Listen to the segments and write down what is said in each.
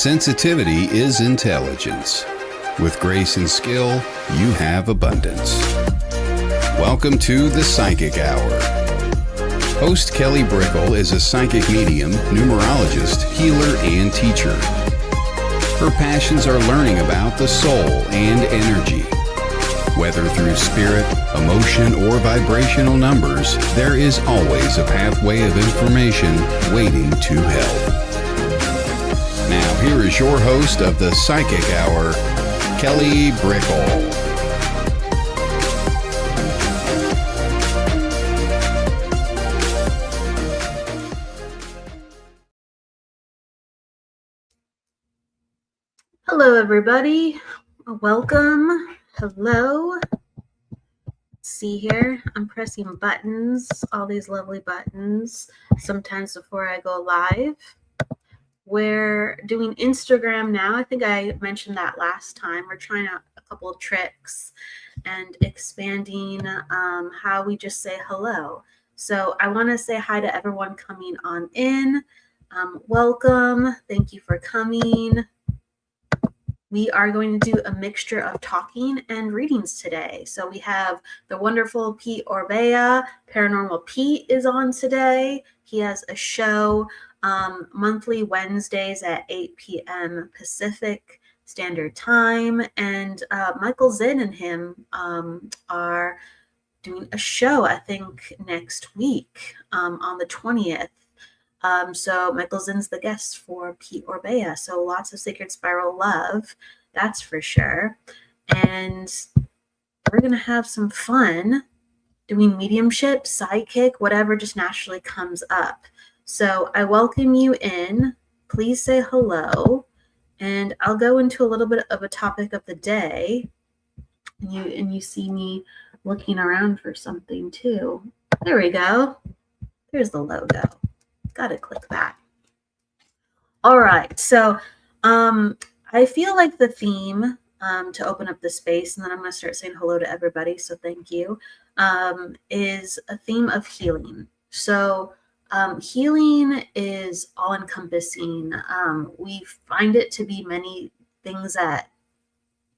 Sensitivity is intelligence. With grace and skill, you have abundance. Welcome to the Psychic Hour. Host Kelly Brickle is a psychic medium, numerologist, healer, and teacher. Her passions are learning about the soul and energy. Whether through spirit, emotion, or vibrational numbers, there is always a pathway of information waiting to help. Now, here is your host of the Psychic Hour, Kelly Brickle. Hello, everybody. Welcome. Hello. Let's see here. I'm pressing buttons, all these lovely buttons, sometimes before I go live. We're doing Instagram now. I think I mentioned that last time. We're trying out a couple of tricks and expanding how we just say hello. So I want to say hi to everyone coming on in. Welcome. Thank you for coming. We are going to do a mixture of talking and readings today. So we have the wonderful Pete Orbea. Paranormal Pete is on today. He has a show monthly Wednesdays at 8 p.m. Pacific Standard Time. And Michael Zinn and him are doing a show, I think, next week on the 20th. So Michael Zinn's the guest for Pete Orbea. So lots of Sacred Spiral love, that's for sure. And we're going to have some fun doing mediumship, psychic, whatever just naturally comes up. So I welcome you in. Please say hello. And I'll go into a little bit of a topic of the day. And you see me looking around for something too. There we go. There's the logo. Got to click that. All right. So I feel like the theme to open up the space, and then I'm going to start saying hello to everybody, so thank you, is a theme of healing. So healing is all-encompassing. We find it to be many things at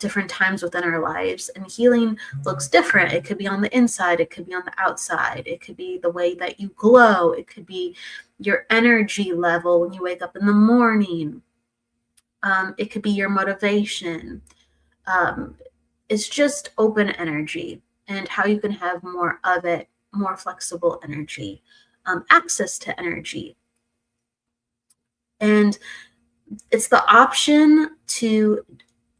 different times within our lives, and healing looks different. It could be on the inside, it could be on the outside, it could be the way that you glow, it could be your energy level when you wake up in the morning, it could be your motivation. It's just open energy and how you can have more of it, more flexible energy, access to energy. And it's the option to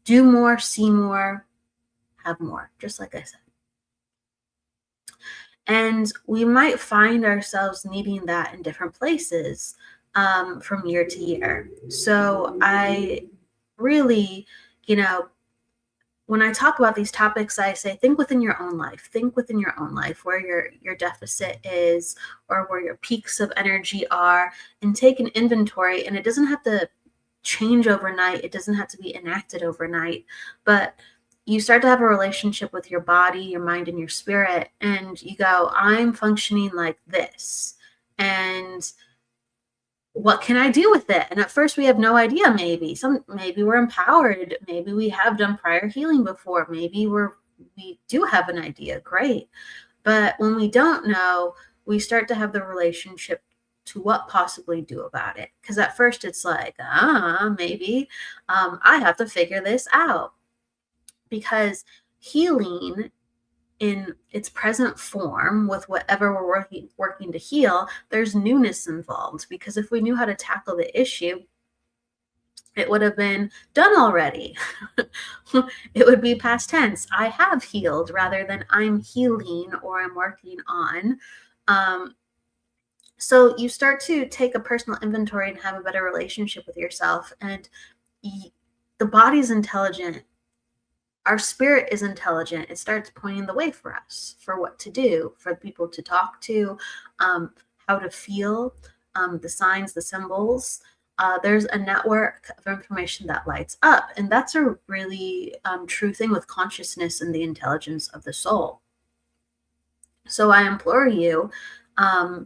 do more, see more, have more, just like I said. And we might find ourselves needing that in different places from year to year. So I really, when I talk about these topics, I say, think within your own life. Think within your own life where your deficit is or where your peaks of energy are, and take an inventory. And it doesn't have to change overnight. It doesn't have to be enacted overnight, but you start to have a relationship with your body, your mind, and your spirit, and you go, I'm functioning like this, and what can I do with it? And at first we have no idea. Maybe we're empowered. Maybe we have done prior healing before. Maybe we do have an idea. Great. But when we don't know, we start to have the relationship to what possibly do about it. Because at first it's like, maybe I have to figure this out. Because healing in its present form, with whatever we're working to heal, there's newness involved. Because if we knew how to tackle the issue, it would have been done already. It would be past tense. I have healed rather than I'm healing or I'm working on. So you start to take a personal inventory and have a better relationship with yourself. And the body's intelligent. Our spirit is intelligent. It starts pointing the way for us, for what to do, for people to talk to, how to feel, the signs, the symbols. There's a network of information that lights up. And that's a really true thing with consciousness and the intelligence of the soul. So I implore you,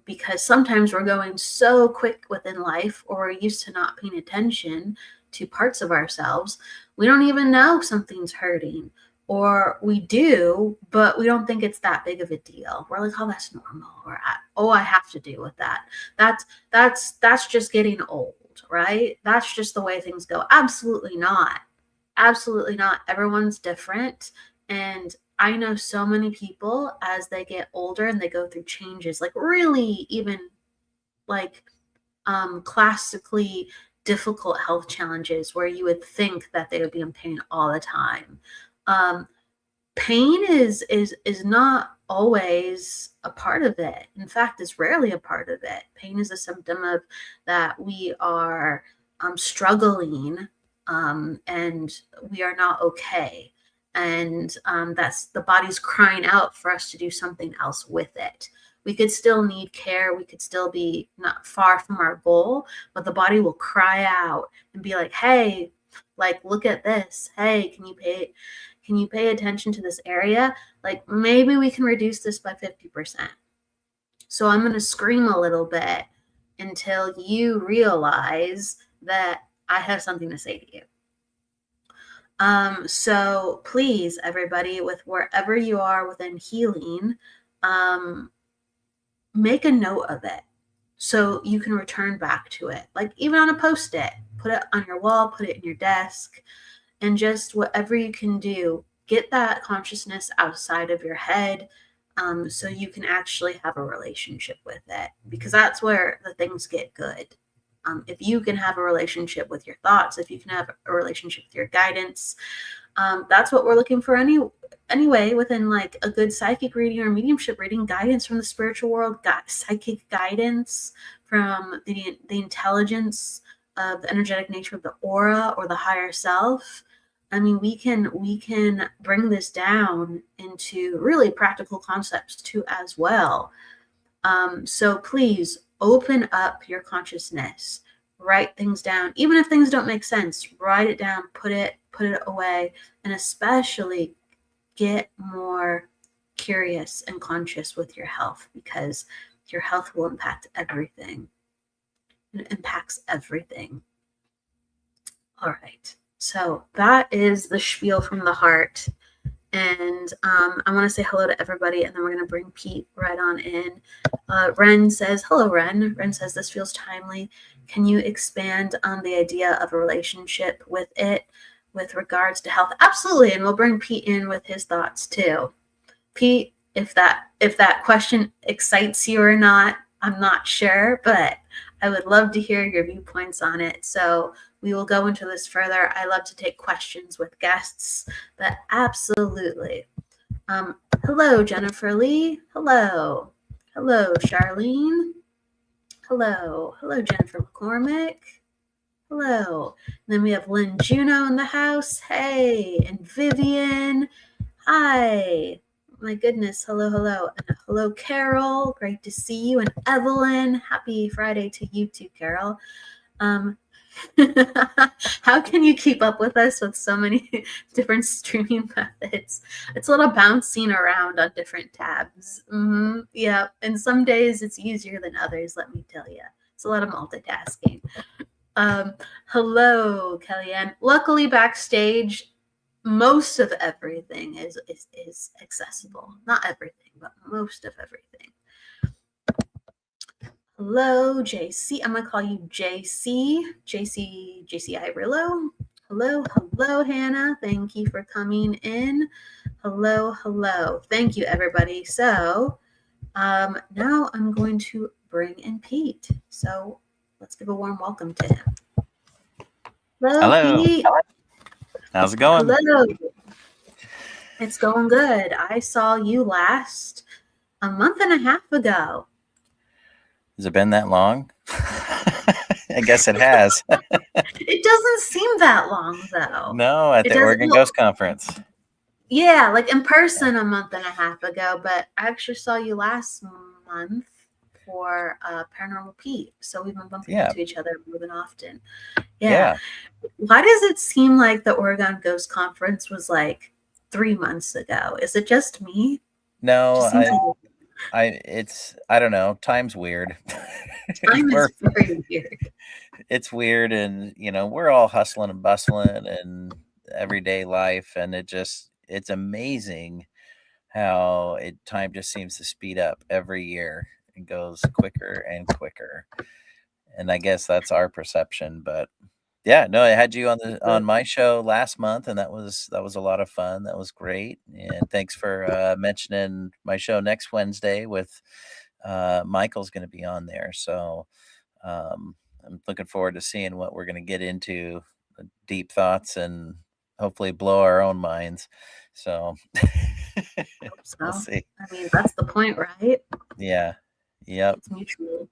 because sometimes we're going so quick within life, or we're used to not paying attention to parts of ourselves, we don't even know something's hurting. Or we do, but we don't think it's that big of a deal. We're like, oh, that's normal. Or oh, I have to deal with that. That's just getting old, right? That's just the way things go. Absolutely not. Absolutely not. Everyone's different. And I know so many people as they get older and they go through changes, like really even like classically difficult health challenges where you would think that they would be in pain all the time. Um, Pain is not always a part of it. In fact, it's rarely a part of it. Pain is a symptom of that we are struggling and we are not okay. And that's the body's crying out for us to do something else with it. We could still need care. We could still be not far from our goal, but the body will cry out and be like, hey, like, look at this. Hey, can you pay attention to this area? Like maybe we can reduce this by 50%. So I'm going to scream a little bit until you realize that I have something to say to you. So please, everybody, with wherever you are within healing, make a note of it so you can return back to it. Like even on a Post-it, put it on your wall, put it in your desk, and just whatever you can do, get that consciousness outside of your head so you can actually have a relationship with it, because that's where the things get good. If you can have a relationship with your thoughts, if you can have a relationship with your guidance, that's what we're looking for anyway within like a good psychic reading or mediumship reading, guidance from the spiritual world, psychic guidance from the intelligence of the energetic nature of the aura or the higher self. I mean, we can bring this down into really practical concepts too as well. So please open up your consciousness, write things down, even if things don't make sense. Write it down, put it away, and especially get more curious and conscious with your health, because your health will impact everything. It impacts everything. All right. So that is the spiel from the heart. And I want to say hello to everybody, and then we're going to bring Pete right on in. Ren says, hello, Ren. Ren says, this feels timely. Can you expand on the idea of a relationship with it with regards to health? Absolutely. And we'll bring Pete in with his thoughts too. Pete, if that question excites you or not, I'm not sure, but I would love to hear your viewpoints on it. So we will go into this further. I love to take questions with guests, but absolutely. Hello, Jennifer Lee. Hello. Hello, Charlene. Hello. Hello, Jennifer McCormick. Hello. And then we have Lynn Juno in the house. Hey. And Vivian. Hi. My goodness. Hello, hello. And hello, Carol. Great to see you. And Evelyn. Happy Friday to you too, Carol. How can you keep up with us with so many different streaming methods? It's a little bouncing around on different tabs. Yeah, and some days it's easier than others, let me tell you. It's a lot of multitasking. Hello, Kellyanne. Luckily, backstage, most of everything is accessible. Not everything, but most of everything. Hello, JC. I'm going to call you JC. JC Irillo. Hello, Hannah. Thank you for coming in. Hello. Thank you, everybody. So now I'm going to bring in Pete. So let's give a warm welcome to him. Hello. Pete. How's it going? Hello. It's going good. I saw you last a month and a half ago. Has it been that long? I guess it has. It doesn't seem that long, though. No, at the Oregon Ghost Conference. Yeah, like in person a month and a half ago, but I actually saw you last month for Paranormal Pete, so we've been bumping into each other more than often. Yeah. Why does it seem like the Oregon Ghost Conference was like 3 months ago? Is it just me? No, I don't know. Time's weird. Time is very weird. it's weird, and we're all hustling and bustling and everyday life, and it's amazing how time just seems to speed up every year. It goes quicker and quicker. And I guess that's our perception, but yeah, no, I had you on my show last month, and that was a lot of fun. That was great. And thanks for mentioning my show next Wednesday with Michael's going to be on there. So I'm looking forward to seeing what we're going to get into, deep thoughts, and hopefully blow our own minds. So Hope we'll so. see. I mean, that's the point, right? Yeah. Yep. It's mutual.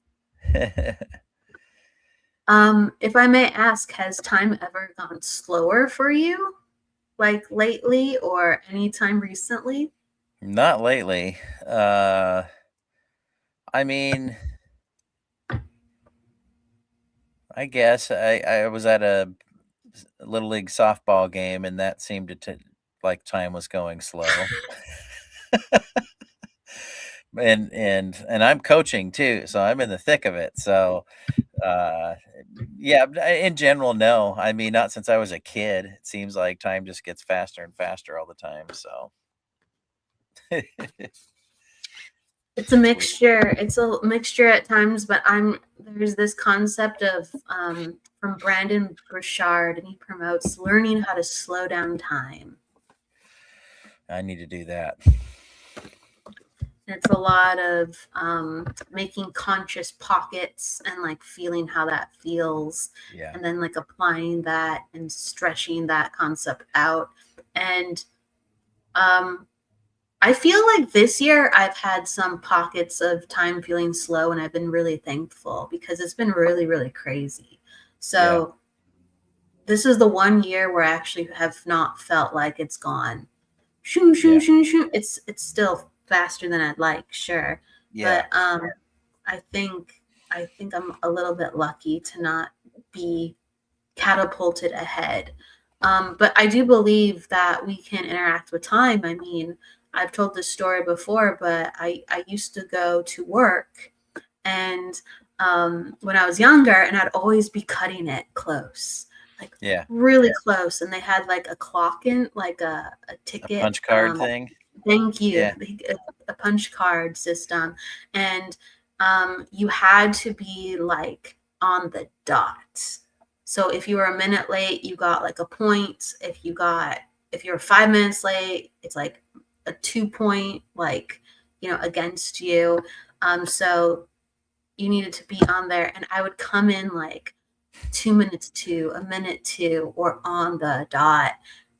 If I may ask, has time ever gone slower for you, like lately or anytime recently? Not lately. I mean, I guess I was at a little league softball game, and that seemed like time was going slow. And I'm coaching too, so I'm in the thick of it. So uh yeah, in general, no. I mean, not since I was a kid. It seems like time just gets faster and faster all the time. So It's a mixture. It's a mixture at times, but there's this concept of from Brandon Burchard, and he promotes learning how to slow down time. I need to do that. It's a lot of making conscious pockets and like feeling how that feels, Yeah. and then like applying that and stretching that concept out. And I feel like this year I've had some pockets of time feeling slow, and I've been really thankful because it's been really, really crazy. So this is the one year where I actually have not felt like it's gone. Shoo, shoo, shoo, shoo. It's still faster than I'd like, sure. Yeah. But I think I'm a little bit lucky to not be catapulted ahead. But I do believe that we can interact with time. I mean, I've told this story before, but I used to go to work, and when I was younger, and I'd always be cutting it close, like really close. And they had like a clock in, like a ticket, punch card thing. Thank you. A punch card system. And you had to be like on the dot. So if you were a minute late, you got like a point. If you were 5 minutes late, it's like a 2 point, like, against you. So you needed to be on there. And I would come in like 2 minutes to, a minute to, or on the dot.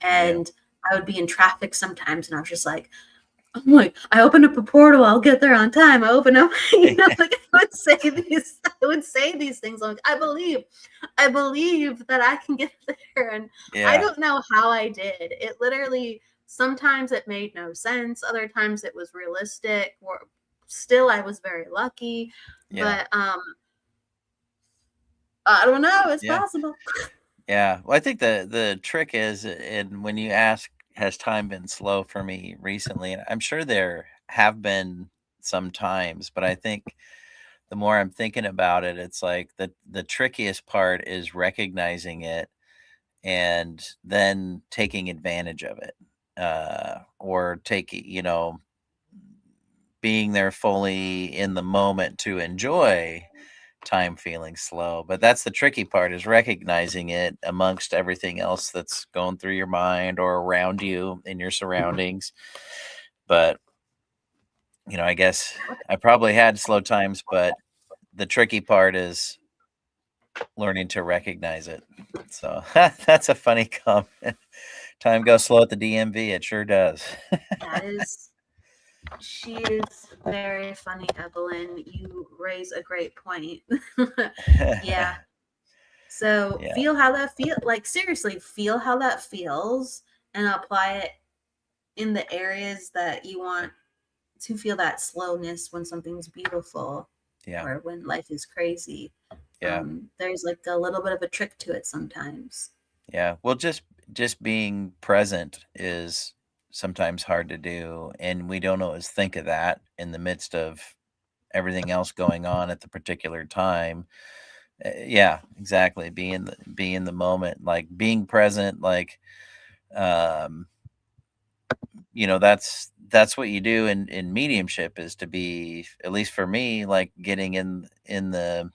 And I would be in traffic sometimes, and I was just like, I'm like, I open up a portal, I'll get there on time. I open up, like I would say these things. I'm like, I believe that I can get there. And I don't know how I did. It literally, sometimes it made no sense. Other times it was realistic, or still I was very lucky. But I don't know. It's possible. Yeah. Well, I think the trick is, and when you ask, has time been slow for me recently? And I'm sure there have been some times, but I think the more I'm thinking about it, it's like the trickiest part is recognizing it and then taking advantage of it, or being there fully in the moment to enjoy time feeling slow. But that's the tricky part, is recognizing it amongst everything else that's going through your mind or around you in your surroundings. But I guess I probably had slow times, but the tricky part is learning to recognize it. So that's a funny comment. Time goes slow at the DMV. It sure does. She is very funny, Evelyn. You raise a great point. Yeah. So feel how that feels. Like, seriously, feel how that feels and apply it in the areas that you want to feel that slowness when something's beautiful, or when life is crazy. There's like a little bit of a trick to it sometimes. Yeah. Well, just being present is sometimes hard to do, and we don't always think of that in the midst of everything else going on at the particular time. Yeah, exactly. Be in the moment, like being present, like um that's what you do in mediumship, is to be, at least for me, like getting in the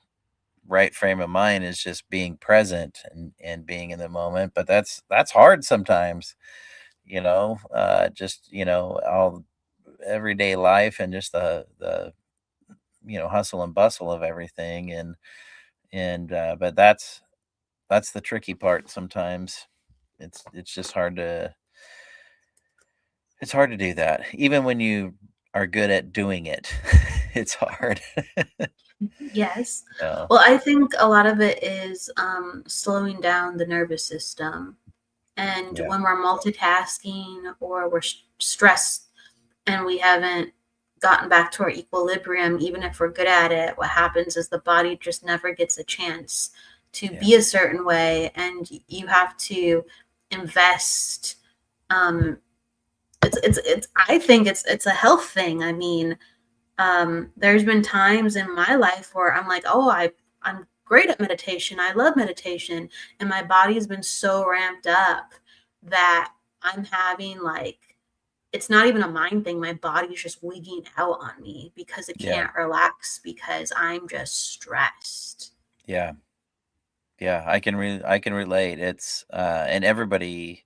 right frame of mind, is just being present and being in the moment. But that's hard sometimes, just all everyday life, and just the hustle and bustle of everything. And but that's the tricky part sometimes. It's just hard to do that. Even when you are good at doing it, it's hard. Yes. Yeah. Well, I think a lot of it is slowing down the nervous system. And Yeah. when we're multitasking or we're stressed and we haven't gotten back to our equilibrium, even if we're good at it, what happens is the body just never gets a chance to Yeah. be a certain way. And you have to invest. Um, it's I think it's a health thing. I mean, there's been times in my life where I'm like, oh, I'm great at meditation. I love meditation. And my body's been so ramped up that I'm having like, it's not even a mind thing. My body's just wigging out on me because it Yeah. can't relax because I'm just stressed. Yeah. Yeah. I can relate. It's and everybody,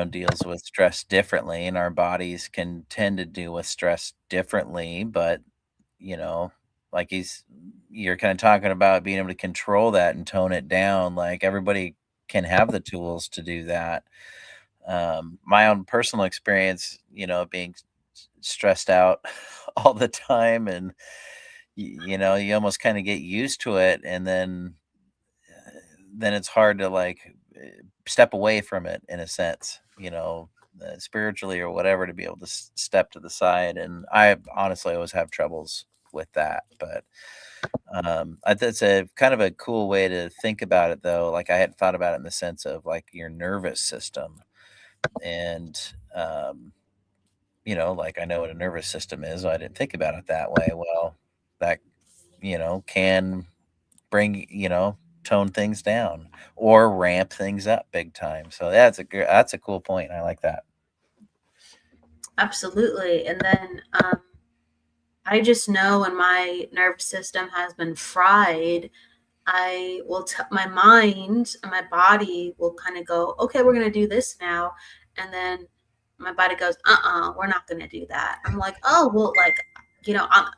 deals with stress differently, and our bodies can tend to deal with stress differently. But, you know, like you're kind of talking about being able to control that and tone it down. Like, everybody can have the tools to do that. My own personal experience, being stressed out all the time, and you almost kind of get used to it, and then it's hard to, like, step away from it, in a sense, spiritually or whatever, to be able to step to the side. And I honestly always have troubles with that. But that's a kind of a cool way to think about it, though. Like, I hadn't thought about it in the sense of, like, your nervous system. And like, I know what a nervous system is. I didn't think about it that way. Well, that can bring, tone things down or ramp things up big time. So that's a cool point. I like that. Absolutely. And then I just know when my nervous system has been fried, I will my mind and my body will kind of go, okay, we're gonna do this now, and then my body goes, we're not gonna do that. I'm like, oh well, like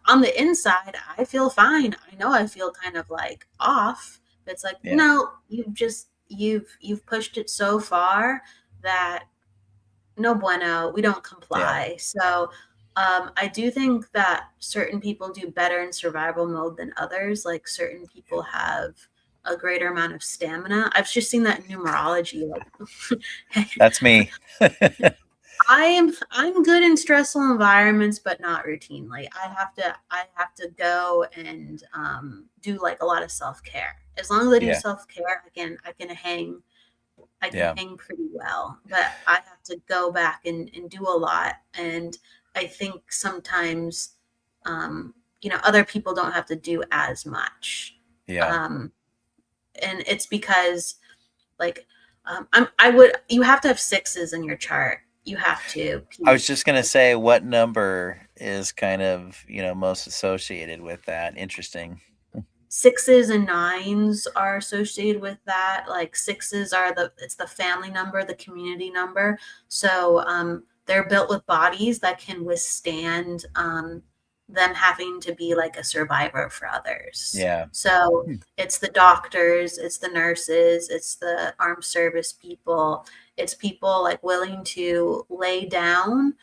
on the inside, I feel fine. I know I feel kind of like off. But it's like, Yeah. no, you've pushed it so far that no bueno, we don't Yeah. comply. So I do think that certain people do better in survival mode than others. Like certain Yeah. people have a greater amount of stamina. I've just seen that in numerology. Like That's me. I'm good in stressful environments, but not routinely. I have to go and do like a lot of self care. As long as I do Yeah. self care, I can Yeah. hang pretty well, but I have to go back and do a lot. And I think sometimes, other people don't have to do as much. Yeah. Um, and it's because like, you have to have sixes in your chart. You have to, I was just gonna say, what number is kind of, most associated with that? Interesting. sixes and nines are associated with that. Like sixes are it's the family number, the community number. So they're built with bodies that can withstand them having to be like a survivor for others. Yeah. So Hmm. it's the doctors, it's the nurses, it's the armed service people, it's people like willing to lay down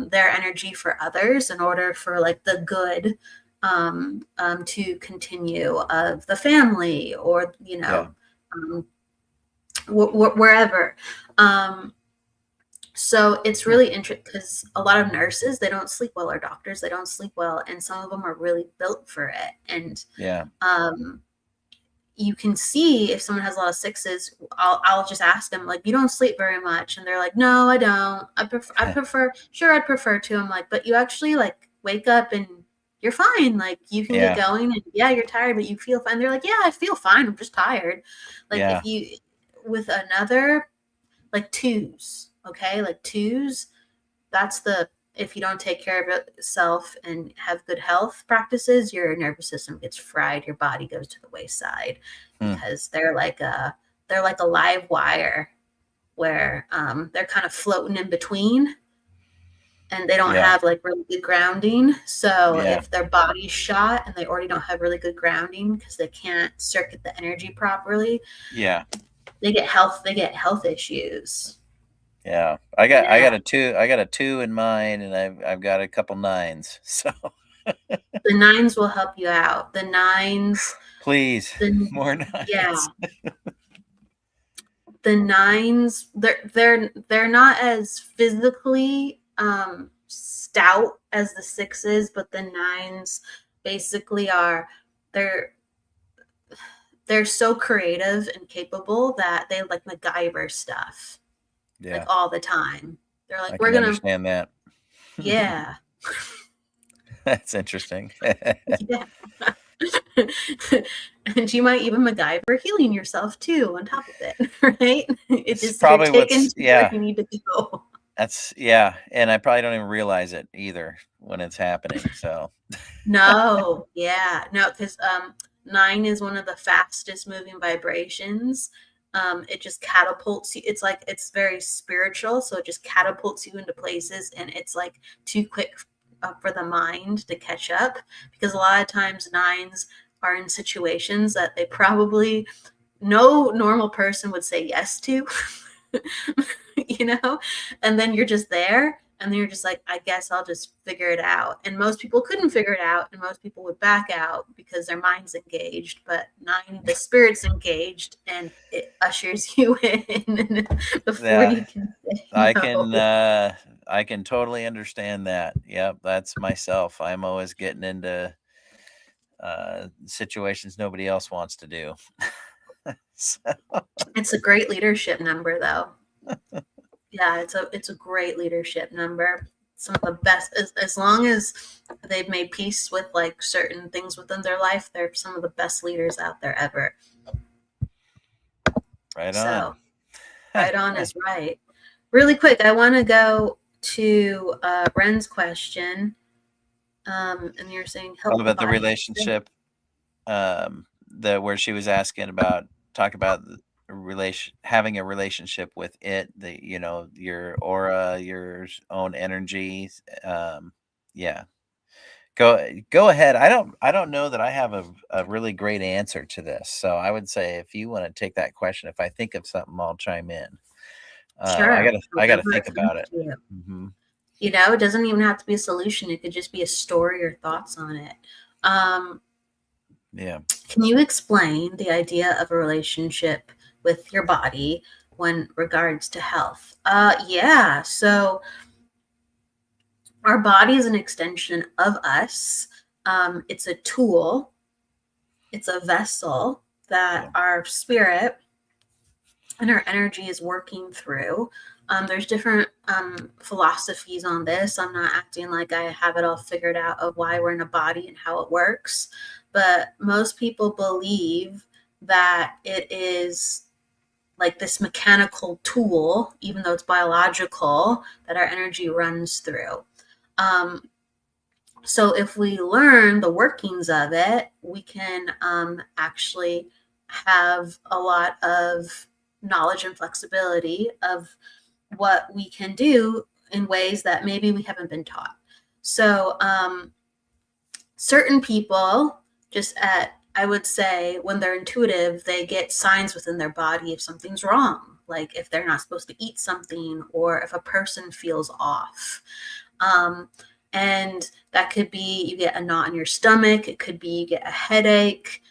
their energy for others in order for like the good to continue of the family or Yeah. um, wherever. So it's Huh. really interesting because a lot of nurses, they don't sleep well, or doctors, they don't sleep well, and some of them are really built for it. And Yeah. um, you can see if someone has a lot of sixes. I'll just ask them like, you don't sleep very much, and they're like, no, I don't. I prefer. Sure, I'd prefer to. I'm like, but you actually like wake up and you're fine. Like you can get Yeah. going, and yeah, you're tired, but you feel fine. They're like, yeah, I feel fine. I'm just tired. Like Yeah. if you with another, like twos, okay, like twos, that's the if you don't take care of yourself and have good health practices, your nervous system gets fried, your body goes to the wayside Hmm. because they're like a live wire where they're kind of floating in between and they don't Yeah. have like really good grounding. So Yeah. if their body's shot and they already don't have really good grounding because they can't circuit the energy properly, Yeah. they get health issues. Yeah. I Yeah. got a 2 in mine, and I've got a couple 9s. So The nines will help you out. The nines, please, the more yeah, 9s. the nines, they're not as physically stout as the sixes, but the nines basically are they're they're so creative and capable that they like MacGyver stuff like Yeah. all the time. They're like, I we're can gonna, understand that. yeah, That's interesting. yeah. And you might even MacGyver healing yourself too on top of it, right? It It's just you're probably taken what's to where yeah. you need to go. That's yeah, and I probably don't even realize it either when it's happening. So No, yeah, no, because nine is one of the fastest moving vibrations. It just catapults you. It's like it's very spiritual, so it just catapults you into places, and it's like too quick for the mind to catch up. Because a lot of times nines are in situations that they probably no normal person would say yes to. You know, and then you're just there and then you're just like, I guess I'll just figure it out. And most people couldn't figure it out, and most people would back out because their mind's engaged. But nine, the spirit's engaged, and it ushers you in before yeah, you can say no. I can totally understand that. Yep, that's myself. I'm always getting into situations nobody else wants to do. So, It's a great leadership number, though. Yeah, it's a great leadership number. Some of the best, as long as they've made peace with like certain things within their life, they're some of the best leaders out there ever. right on. So right on is right. Really quick, I want to go to Ren's question. And you're saying What help the about the body. relationship? The where she was asking about talk about the having a relationship with it, the your aura, your own energy. Yeah, go ahead. I don't know that I have a really great answer to this, so I would say if you want to take that question, if I think of something, I'll chime in. Sure. I gotta Whatever think it comes about it. to you. Hmm. You know, it doesn't even have to be a solution. It could just be a story or thoughts on it. Um, Yeah. Can you explain the idea of a relationship with your body when regards to health? Yeah. So our body is an extension of us. It's a tool. It's a vessel that Yeah. our spirit and our energy is working through. There's different philosophies on this. I'm not acting like I have it all figured out of why we're in a body and how it works, but most people believe that it is like this mechanical tool, even though it's biological, that our energy runs through. Um, so if we learn the workings of it, we can actually have a lot of knowledge and flexibility of what we can do in ways that maybe we haven't been taught. So certain people just I would say when they're intuitive, they get signs within their body if something's wrong, like if they're not supposed to eat something or if a person feels off. Um, and that could be you get a knot in your stomach, it could be you get a headache.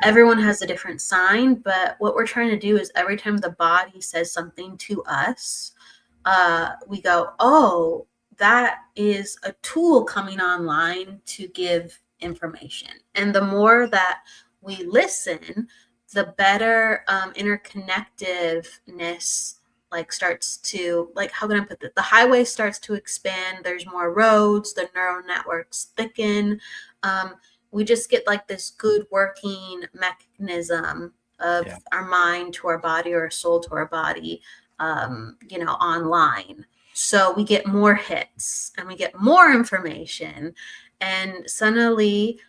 Everyone has a different sign, but what we're trying to do is every time the body says something to us, we go, oh, that is a tool coming online to give information. And the more that we listen, the better interconnectedness like starts to, like, how can I put it? The highway starts to expand. There's more roads. The neural networks thicken. We just get like this good working mechanism of our mind to our body or our soul to our body, online. So we get more hits and we get more information, and suddenly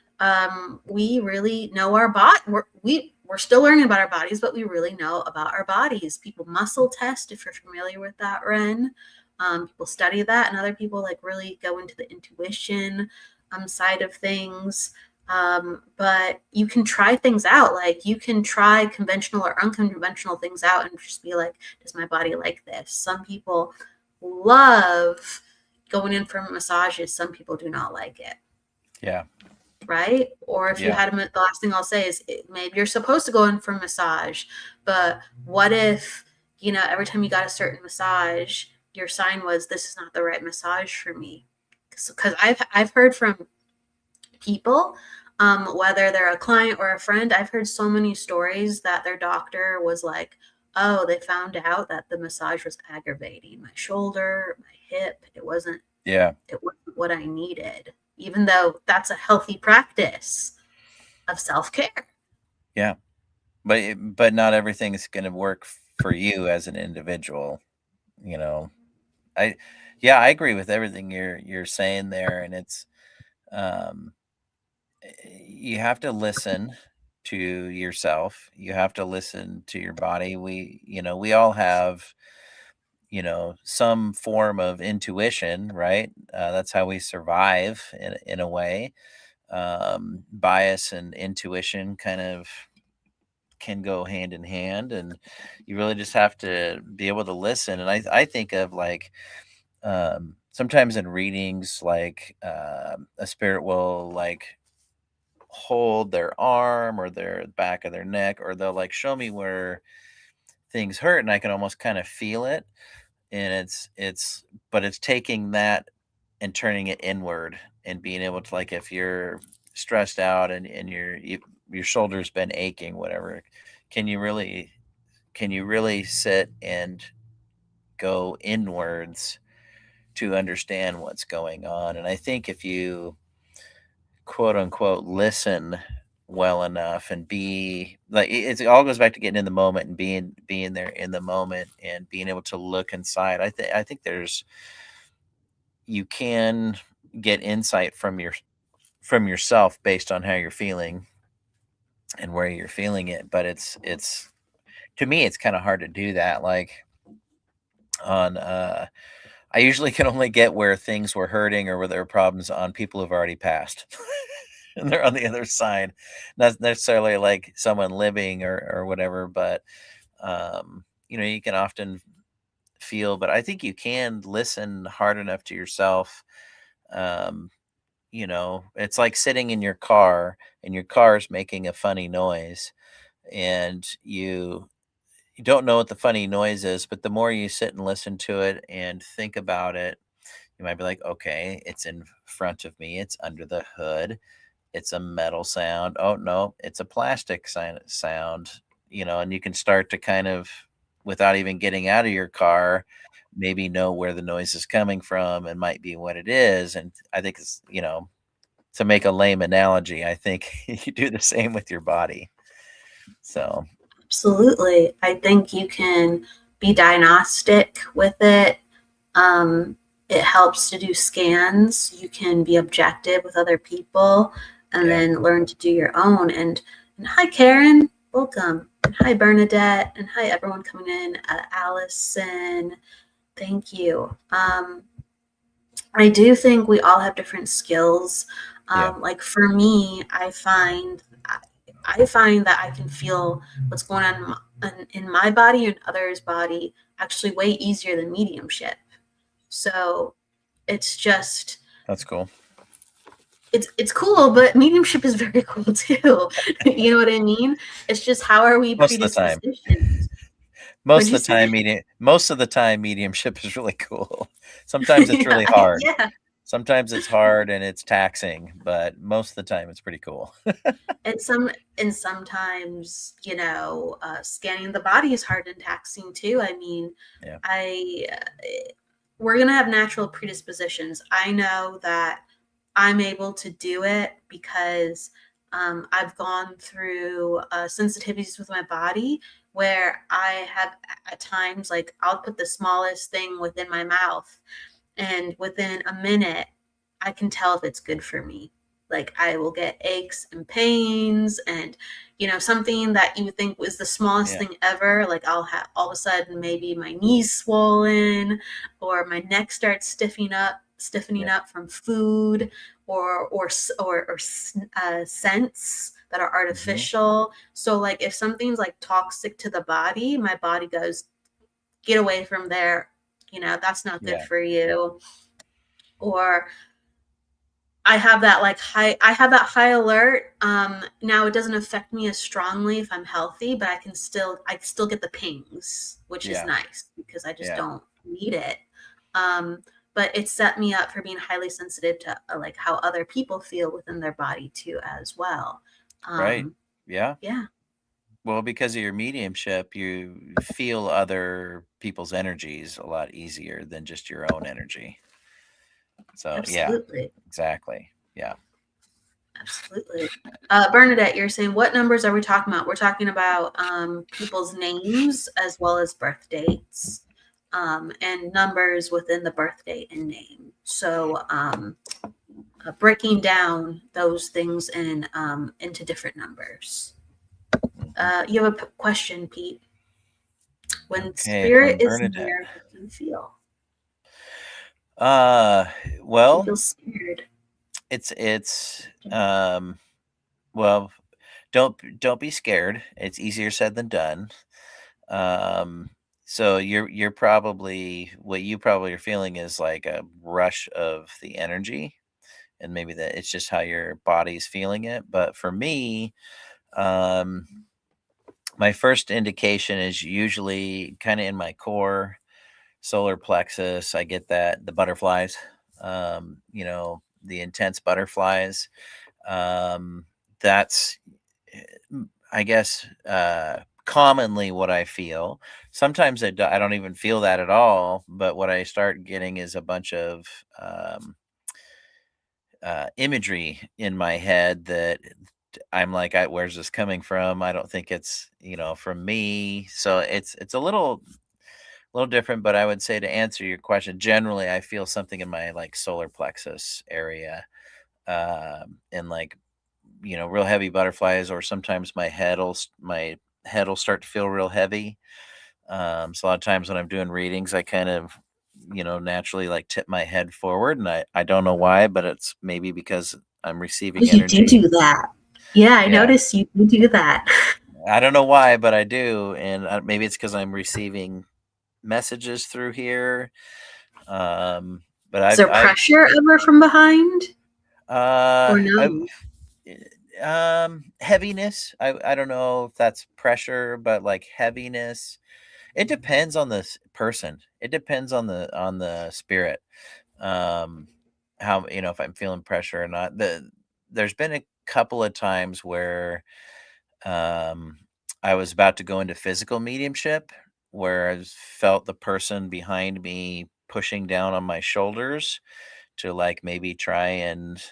we really know our body. We're still learning about our bodies, but we really know about our bodies. People muscle test, if you're familiar with that, Ren. People study that, and other people like really go into the intuition side of things. But you can try things out. Like you can try conventional or unconventional things out and just be like, does my body like this? Some people love going in for massages. Some people do not like it. Yeah. Right? Or if you had the last thing I'll say is maybe you're supposed to go in for massage, but what if, every time you got a certain massage, your sign was, this is not the right massage for me? Because I've heard from people, whether they're a client or a friend, I've heard so many stories that their doctor was like, oh, they found out that the massage was aggravating my shoulder, my hip. It wasn't what I needed, even though that's a healthy practice of self-care. Yeah. But not everything is going to work for you as an individual. I agree with everything you're saying there. And it's, you have to listen to yourself. You have to listen to your body. We all have, some form of intuition, right? That's how we survive in a way. Bias and intuition kind of can go hand in hand, and you really just have to be able to listen. And I think of like, sometimes in readings, like a spirit will like hold their arm or their back of their neck, or they'll like show me where things hurt, and I can almost kind of feel it. And but it's taking that and turning it inward and being able to, like, if you're stressed out and your shoulder's been aching, whatever, can you really sit and go inwards to understand what's going on? And I think if you quote unquote listen well enough and be like, it all goes back to getting in the moment and being there in the moment and being able to look inside. I think you can get insight from yourself based on how you're feeling and where you're feeling it. But it's to me, it's kind of hard to do that. Like on I usually can only get where things were hurting or where there were problems on people who've already passed. And they're on the other side, not necessarily like someone living or whatever, but you can often feel. But I think you can listen hard enough to yourself. It's like sitting in your car and your car's making a funny noise, and you don't know what the funny noise is, but the more you sit and listen to it and think about it, you might be like, okay, it's in front of me, it's under the hood, it's a metal sound. Oh no, it's a plastic sound, and you can start to kind of, without even getting out of your car, maybe know where the noise is coming from and might be what it is. And I think it's, to make a lame analogy, I think you do the same with your body. So Absolutely. I think you can be diagnostic with it. It helps to do scans. You can be objective with other people and then learn to do your own. And hi, Karen. Welcome. And hi, Bernadette. And hi, everyone coming in. Allison. Thank you. I do think we all have different skills. Like for me, I find that I can feel what's going on in my body and others' body actually way easier than mediumship. So it's just, that's cool. It's cool, but mediumship is very cool too. You know what I mean? It's just, how are we predispositioned? Most of the time, mediumship is really cool. Sometimes it's really hard. Yeah. Sometimes it's hard and it's taxing, but most of the time it's pretty cool. And sometimes, scanning the body is hard and taxing too. I mean, Yeah. I we're gonna have natural predispositions. I know that I'm able to do it because I've gone through sensitivities with my body where I have at times, like, I'll put the smallest thing within my mouth, and within a minute, I can tell if it's good for me. Like, I will get aches and pains, and something that you would think was the smallest Yeah. thing ever. Like, I'll have all of a sudden maybe my knees swollen, or my neck starts stiffening Yeah. up from food, or scents that are artificial. So, like, if something's like toxic to the body, my body goes, get away from there. That's not good Yeah. for you. Or I have that high alert. Now it doesn't affect me as strongly if I'm healthy, but I still get the pings, which is Yeah. nice because I just Yeah. don't need it. Um, but it set me up for being highly sensitive to like how other people feel within their body too as well. Right. Um, Yeah. yeah, Well, because of your mediumship, you feel other people's energies a lot easier than just your own energy. So, yeah, absolutely. exactly. Yeah. Absolutely. Bernadette, you're saying what numbers are we talking about? We're talking about people's names as well as birth dates, and numbers within the birth date and name. So breaking down those things into different numbers. You have a question, Pete. When Okay, spirit from is Bernadette. near, what do you feel? Uh, Do you well, feel scared? it's well, don't be scared. It's easier said than done. Um, so you're probably what you probably are feeling is like a rush of the energy, and maybe that it's just how your body's feeling it. But for me, um, my first indication is usually kind of in my core, solar plexus. I get that the butterflies, the intense butterflies. Um, that's, I guess, commonly what I feel. Sometimes I don't even feel that at all. But what I start getting is a bunch of imagery in my head that I'm like, where's this coming from? I don't think it's from me. So it's a little different. But I would say to answer your question, generally I feel something in my like solar plexus area, and like real heavy butterflies, or sometimes my head will start to feel real heavy. So a lot of times when I'm doing readings, I kind of, naturally like tip my head forward, and I don't know why, but it's maybe because I'm Oh, receiving you do energy. do that. Yeah, I Yeah, noticed you do that. I don't know why, but I do, and maybe it's because I'm receiving messages through here. Um, but Is there I've pressure ever from behind or I've no? heaviness. I don't know if that's pressure, but like heaviness. It depends on the person. It depends on the spirit. Um, how if I'm feeling pressure or not. There's been a couple of times where um I was about to go into physical mediumship, where I felt the person behind me pushing down on my shoulders to like maybe try and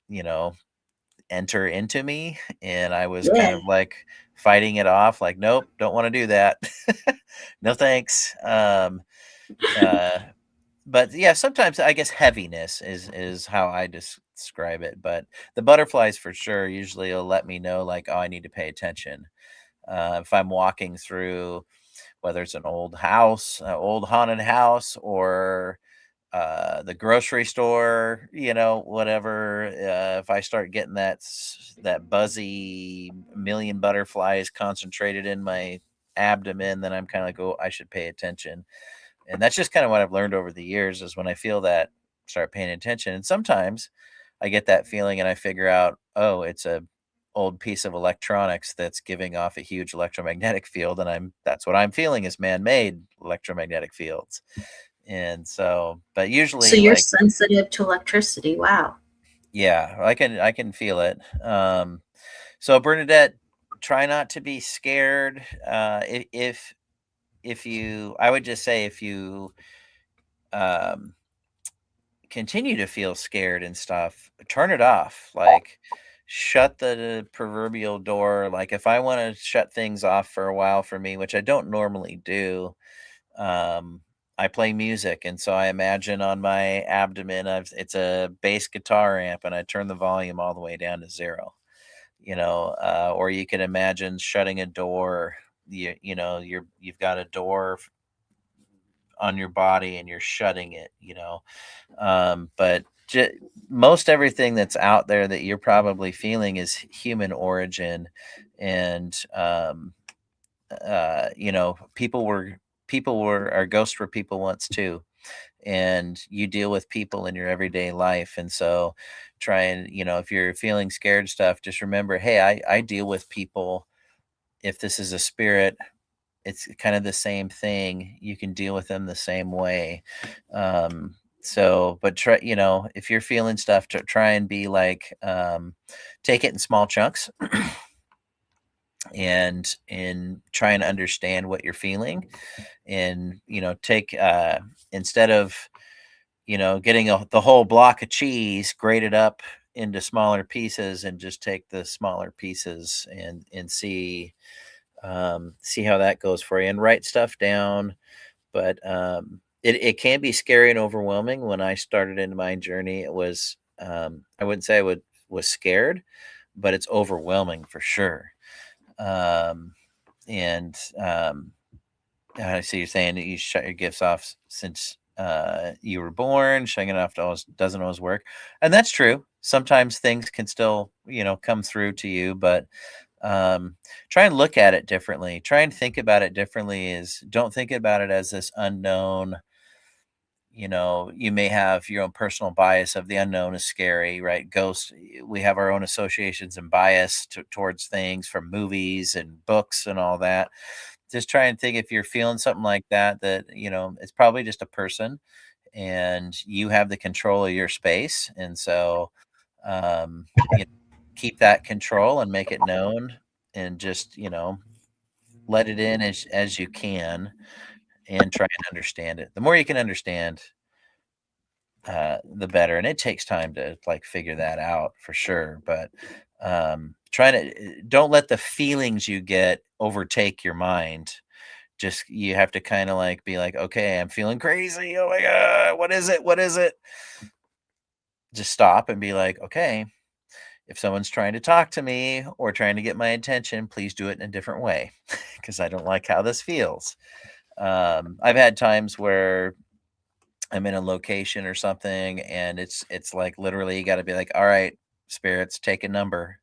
you know enter into me, and I was kind Yeah. of like fighting it off, like, nope, don't want to do that. No thanks. Uh but yeah, sometimes I guess heaviness is how I describe it. But the butterflies for sure usually will let me know, like, oh, I need to pay attention. If I'm walking through, whether it's an old house, old haunted house, or the grocery store, whatever. If I start getting that buzzy million butterflies concentrated in my abdomen, then I'm kind of like, oh, I should pay attention. And that's just kind of what I've learned over the years, is when I feel that, start paying attention. And sometimes I get that feeling and I figure out, oh, it's a old piece of electronics that's giving off a huge electromagnetic field, and that's what I'm feeling is man-made electromagnetic fields. And so, but So usually, you're like, sensitive to electricity. Wow. yeah, I can feel it. So Bernadette, try not to be scared. If you, I would just say, if you um, continue to feel scared and stuff, turn it off. Like, shut the proverbial door. Like, if I want to shut things off for a while for me, which I don't normally do, um, I play music, and so I imagine on my abdomen, it's a bass guitar amp, and I turn the volume all the way down to zero. Or you can imagine shutting a door. You've got a door on your body, and you're shutting it. But most everything that's out there that you're probably feeling is human origin, and people were our ghosts were people once too, and you deal with people in your everyday life, and so try and if you're feeling scared stuff, just remember, hey, I deal with people. If this is a spirit, it's kind of the same thing. You can deal with them the same way. But try, if you're feeling stuff, to try and be like, take it in small chunks, and try and understand what you're feeling, and take, instead of getting the whole block of cheese, grate it up into smaller pieces, and just take the smaller pieces, and see how that goes for you, and write stuff down. But it can be scary and overwhelming. When I started into my journey, it was, I wouldn't say was scared, but it's overwhelming for sure. Um, and I see you're saying that you shut your gifts off since you were born. Shutting it off doesn't always work, and that's true. Sometimes things can still come through to you, but um, try and look at it differently. Try and think about it differently. Is Don't think about it as this unknown. You may have your own personal bias of the unknown is scary, right? Ghosts, we have our own associations and bias towards things from movies and books and all that. Just try and think, if you're feeling something like that, it's probably just a person, and you have the control of your space. And so, um, you keep that control and make it known, and just, let it in as you can, and try and understand it. The more you can understand, the better. And it takes time to like figure that out for sure. But try to don't let the feelings you get overtake your mind. Just, you have to kind of like be like, okay, I'm feeling crazy. Oh my god, what is it? What is it? Just stop and be like, okay, if someone's trying to talk to me or trying to get my attention, please do it in a different way, because I don't like how this feels. I've had times where I'm in a location or something, and it's like, literally, you got to be like, all right, spirits, take a number,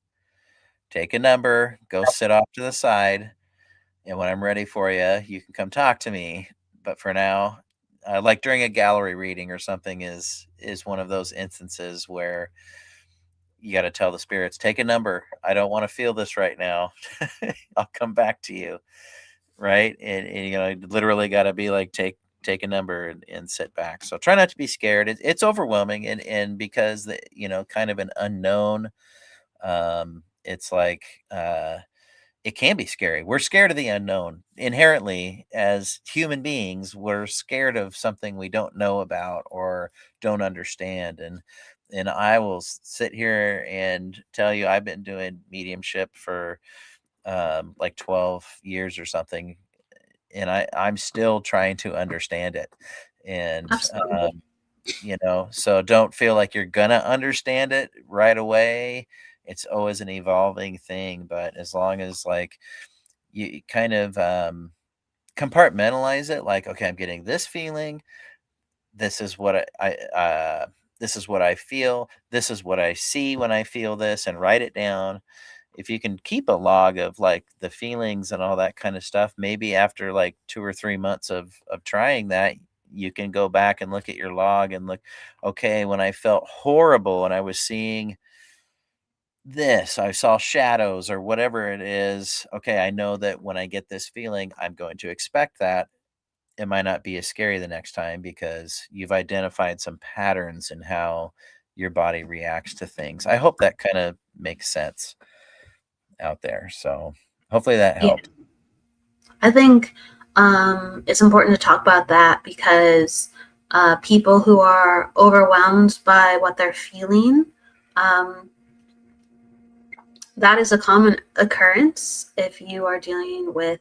go sit off to the side, and when I'm ready for you, you can come talk to me. But for now, like during a gallery reading or something, is one of those instances where you got to tell the spirits, take a number. I don't want to feel this right now. I'll come back to you, right? And literally got to be like, take a number, and sit back. So try not to be scared. It's overwhelming, and because kind of an unknown. It's like, it can be scary. We're scared of the unknown inherently. As human beings, we're scared of something we don't know about or don't understand. And I will sit here and tell you, I've been doing mediumship for like 12 years or something, and I'm still trying to understand it. And Absolutely. so don't feel like you're gonna understand it right away. It's always an evolving thing, but as long as, like, you kind of compartmentalize it, like, okay, I'm getting this feeling. This is what this is what I feel. This is what I see when I feel this, and write it down. If you can keep a log of like the feelings and all that kind of stuff, maybe after like 2 or 3 months of trying that, you can go back and look at your log and look, okay, when I felt horrible and I was seeing this, I saw shadows or whatever it is. Okay, I know that when I get this feeling, I'm going to expect that. it might not be as scary the next time because you've identified some patterns in how your body reacts to things. I hope that kind of makes sense out there. So hopefully that Yeah, helped. I think it's important to talk about that because people who are overwhelmed by what they're feeling, um, that is a common occurrence if you are dealing with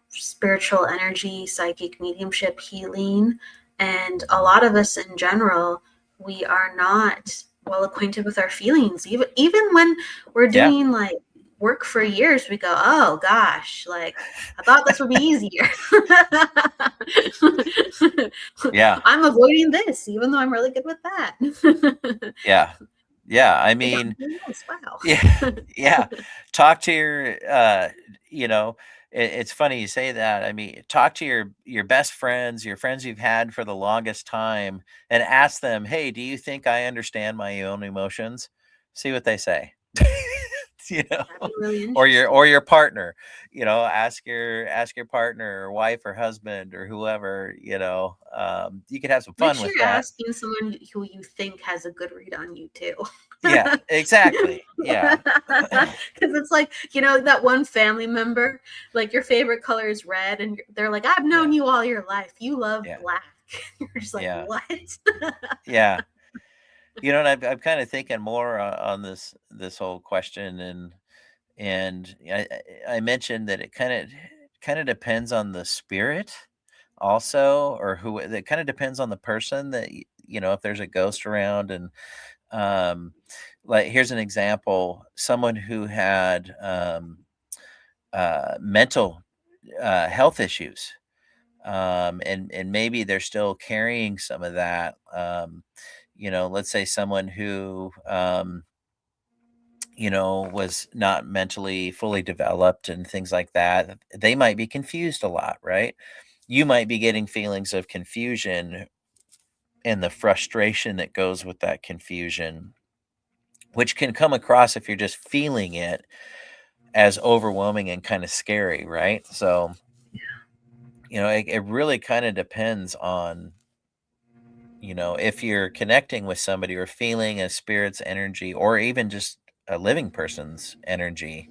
spiritual energy, psychic mediumship, healing. And a lot of us in general, we are not well acquainted with our feelings. Even when we're Yeah. doing like work for years, we go, oh gosh, like I thought this would be easier. Yeah. I'm avoiding this, even though I'm really good with that. Yeah. Yeah. I But mean, yes, wow. yeah. Yeah. Talk to your, you know, it's funny you say that. I mean, talk to your best friends, your friends you've had for the longest time, and ask them, "Hey, do you think I understand my own emotions?" See what they say. You know, That'd be really or interesting. your partner, ask your partner or wife or husband or whoever, you could have some Make fun sure with you're that. asking someone who you think has a good read on you too. Yeah, exactly. Yeah. Because it's like, that one family member, like your favorite color is red, and they're like, I've Yeah. known you all your life. You love Yeah. black. You're just like, Yeah. what? Yeah. And I'm kind of thinking more on this whole question, and I mentioned that it kind of depends on the spirit also, or who it kind of depends on the person that if there's a ghost around. And um like, here's an example: someone who had mental health issues, and maybe they're still carrying some of that. Let's say someone who was not mentally fully developed and things like that. They might be confused a lot, right? You might be getting feelings of confusion and the frustration that goes with that confusion, which can come across, if you're just feeling it, as overwhelming and kind of scary, right? So, it really kind of depends on, if you're connecting with somebody or feeling a spirit's energy or even just a living person's energy.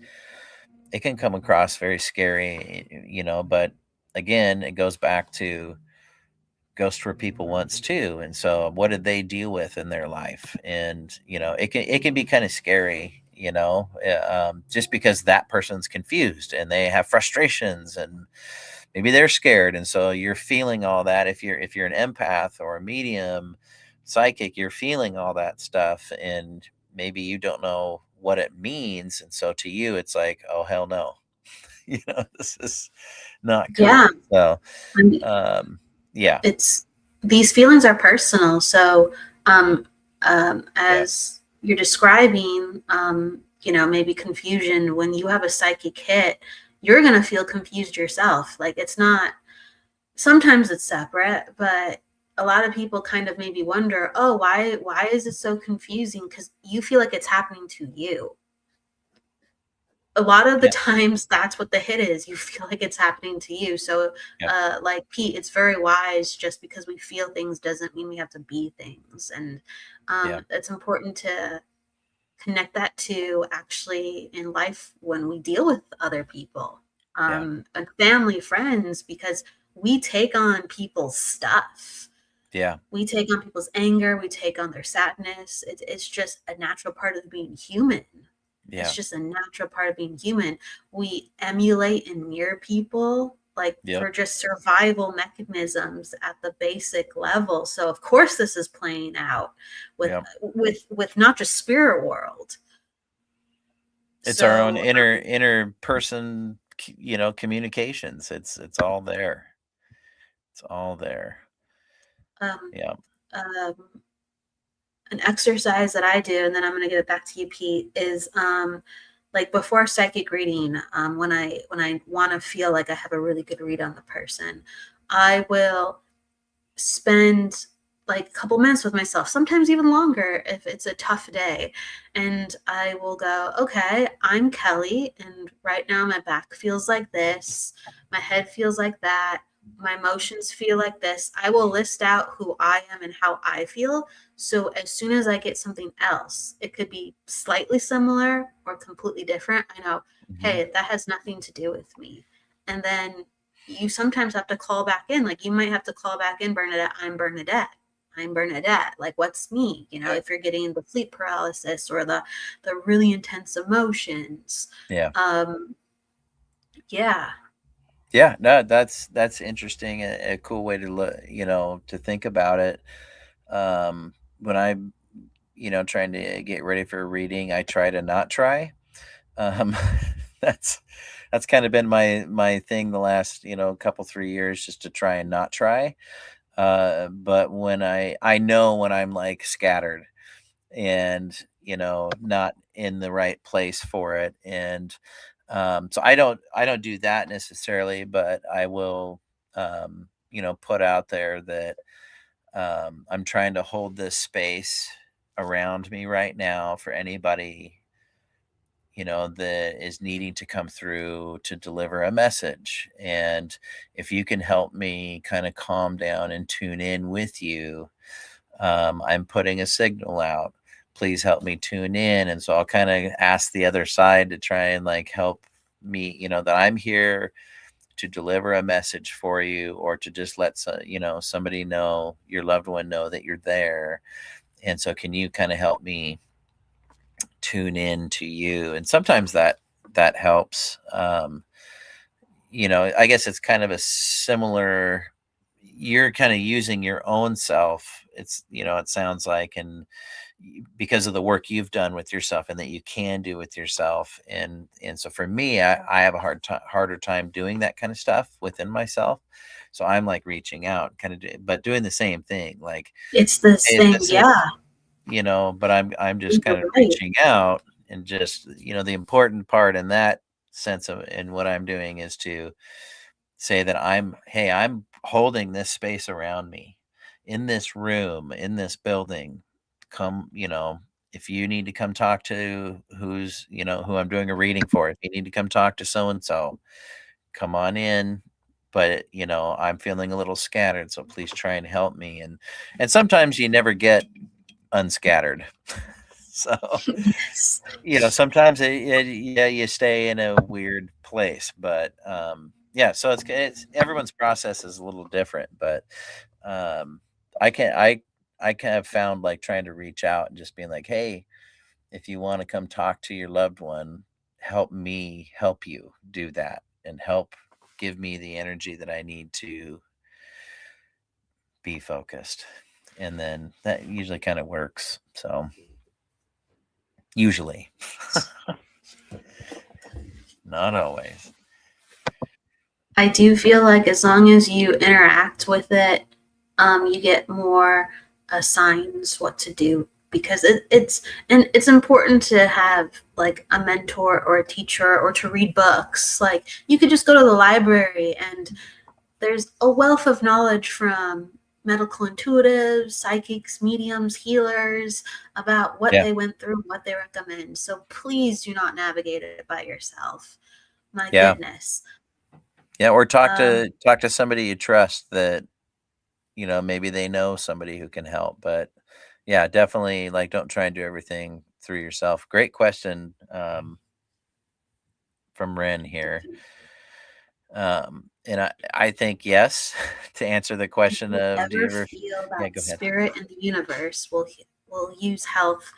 It can come across very scary, but again, it goes back to ghosts were people once too. And so what did they deal with in their life? And, it can be kind of scary, just because that person's confused and they have frustrations and maybe they're scared. And so you're feeling all that. If you're an empath or a medium, psychic, you're feeling all that stuff, and maybe you don't know what it means. And so to you, it's like, oh, hell no. This is not Yeah. cool. So, I mean, um, yeah, it's these feelings are personal. So, yeah, as you're describing, maybe confusion when you have a psychic hit, you're going to feel confused yourself. Like it's not, sometimes it's separate, but a lot of people kind of maybe wonder, oh, why is it so confusing? Because you feel like it's happening to you. A lot of the yeah, times that's what the hit is. You feel like it's happening to you. So yeah, like Pete, it's very wise. Just because we feel things doesn't mean we have to be things. And yeah, it's important to connect that to actually in life when we deal with other people, yeah, and family, friends, because we take on people's stuff. yeah, We take on people's anger, we take on their sadness. It's just a natural part of being human. It's yeah, just a natural part of being human. We emulate and mirror people like yep, for just survival mechanisms at the basic level. So of course this is playing out with yep. with not just spirit world. It's our own So inner person, communications. It's all there. It's all there. um, Yeah, um, an exercise that I do, and then I'm going to get it back to you, Pete, is like before psychic reading, when I want to feel like I have a really good read on the person, I will spend like a couple minutes with myself, sometimes even longer if it's a tough day. And I will go, okay, I'm Kelly. And right now my back feels like this, my head feels like that. my emotions feel like this. I will list out who I am and how I feel. So as soon as I get something else, it could be slightly similar or completely different. I know, Hmm. hey, that has nothing to do with me. And then you sometimes have to call back in. Like you might have to call back in, Bernadette, I'm Bernadette. I'm Bernadette. Like, what's me? You know, Yeah. if you're getting the sleep paralysis or the really intense emotions. Yeah. Um, yeah, Yeah, no, that's interesting. A cool way to look, to think about it. When I'm, trying to get ready for a reading, I try to not try. Um, that's that's kind of been my thing the last, couple 3 years, just to try and not try. But when I know when I'm like scattered and not in the right place for it, and so I don't do that necessarily, but I will put out there that I'm trying to hold this space around me right now for anybody that is needing to come through to deliver a message. And if you can help me kind of calm down and tune in with you, I'm putting a signal out. Please help me tune in. And so I'll kind of ask the other side to try and like help me, that I'm here to deliver a message for you, or to just let somebody know, your loved one know that you're there. And so can you kind of help me tune in to you? And sometimes that helps. I guess it's kind of a similar, you're kind of using your own self. It sounds like, and because of the work you've done with yourself and that you can do with yourself. And so for me, I have a harder time doing that kind of stuff within myself. So I'm like reaching out, kind of, but doing the same thing. Like, it's the hey, same. this is, Yeah, but I'm just kind you're of right. reaching out, and just, the important part in that sense of, in what I'm doing, is to say that I'm holding this space around me, in this room, in this building. Come, if you need to come talk to who I'm doing a reading for, if you need to come talk to so and so, come on in. But I'm feeling a little scattered, so please try and help me. And sometimes you never get unscattered. So, Yes. sometimes yeah, you stay in a weird place, but yeah, so it's everyone's process is a little different, but um, I can I kind of found, like, trying to reach out and just being like, hey, if you want to come talk to your loved one, help me help you do that, and help give me the energy that I need to be focused, and then that usually kind of works. So usually, not always. I do feel like as long as you interact with it, you get more signs what to do because it's important to have like a mentor or a teacher or to read books. Like you could just go to the library and there's a wealth of knowledge from medical intuitives, psychics, mediums, healers about what Yeah. they went through, what they recommend. So please do not navigate it by yourself. My Yeah. goodness. Yeah, or Um, talk to somebody you trust, that, maybe they know somebody who can help. But yeah, definitely, like, don't try and do everything through yourself. Great question, from Ren here. And I think yes, to answer the if question you of, do you ever ever. feel Yeah, that go ahead. spirit in the universe will use health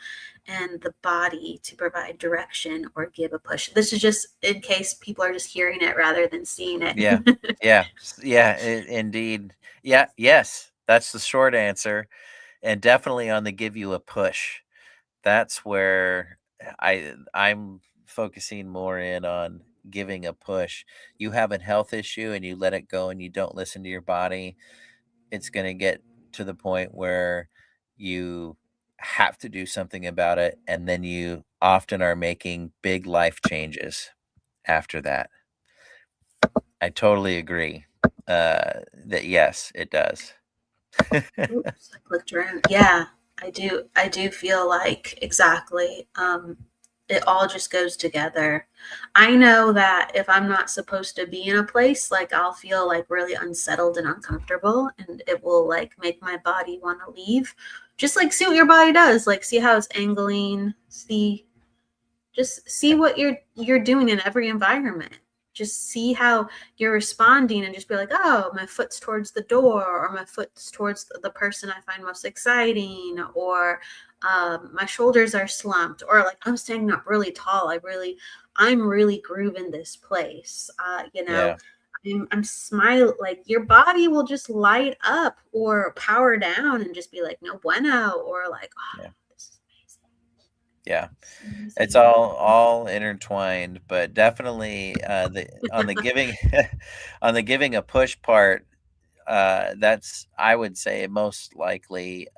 and the body to provide direction or give a push. This is just in case people are just hearing it rather than seeing it. Yeah. Yeah. Yeah, indeed. Yeah, yes. That's the short answer. And definitely on the give you a push. That's where I'm focusing more in on giving a push. You have a health issue and you let it go and you don't listen to your body, it's going to get to the point where you have to do something about it, and then you often are making big life changes after that. I totally agree. That yes, it does. Oops, I clicked around. Yeah, I do. I do feel like exactly. it all just goes together. I know that if I'm not supposed to be in a place, like I'll feel like really unsettled and uncomfortable, and it will like make my body want to leave. Just like see what your body does, like see how it's angling, just see what you're doing in every environment. Just see how you're responding and just be like, oh, my foot's towards the door, or my foot's towards the person I find most exciting, or my shoulders are slumped, or like I'm standing up really tall. I'm really grooving this place. Yeah. I'm smiling. Like your body will just light up or power down and just be like, no bueno, or like, oh, Yeah. this is Yeah. amazing. It's all intertwined, but definitely on the giving on the giving a push part, that's, I would say, most likely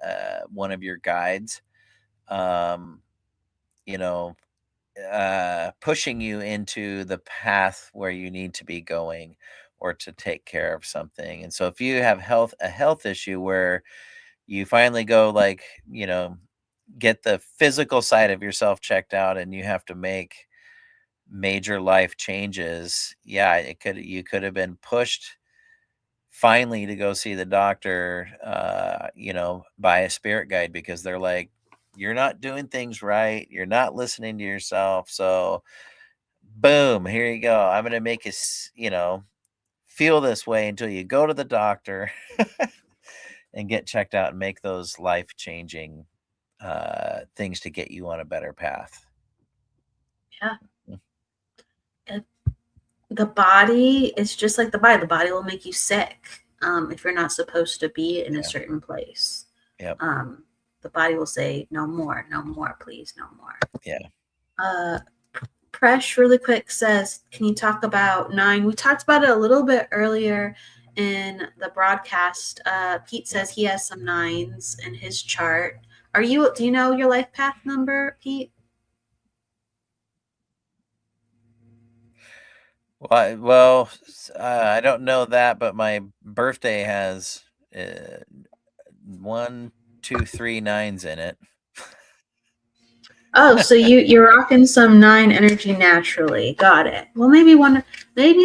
one of your guides. Um, you know, pushing you into the path where you need to be going or to take care of something. And so if you have a health issue where you finally go, like, get the physical side of yourself checked out and you have to make major life changes, yeah, you could have been pushed finally to go see the doctor, by a spirit guide, because they're like, you're not doing things right, you're not listening to yourself. So boom, here you go. I'm going to make you, feel this way until you go to the doctor and get checked out and make those life changing things to get you on a better path. Yeah. Mm. The body is just like the body. The body will make you sick if you're not supposed to be in a Yeah. certain place. Yep. The body will say, no more, please, no more. Yeah. Presh really quick says, can you talk about 9? We talked about it a little bit earlier in the broadcast. Pete says he has some 9s in his chart. Do you know your life path number, Pete? I don't know that, but my birthday has 1, 2, 3 9s in it. Oh, so you're rocking some 9 energy naturally. Got it. Well, maybe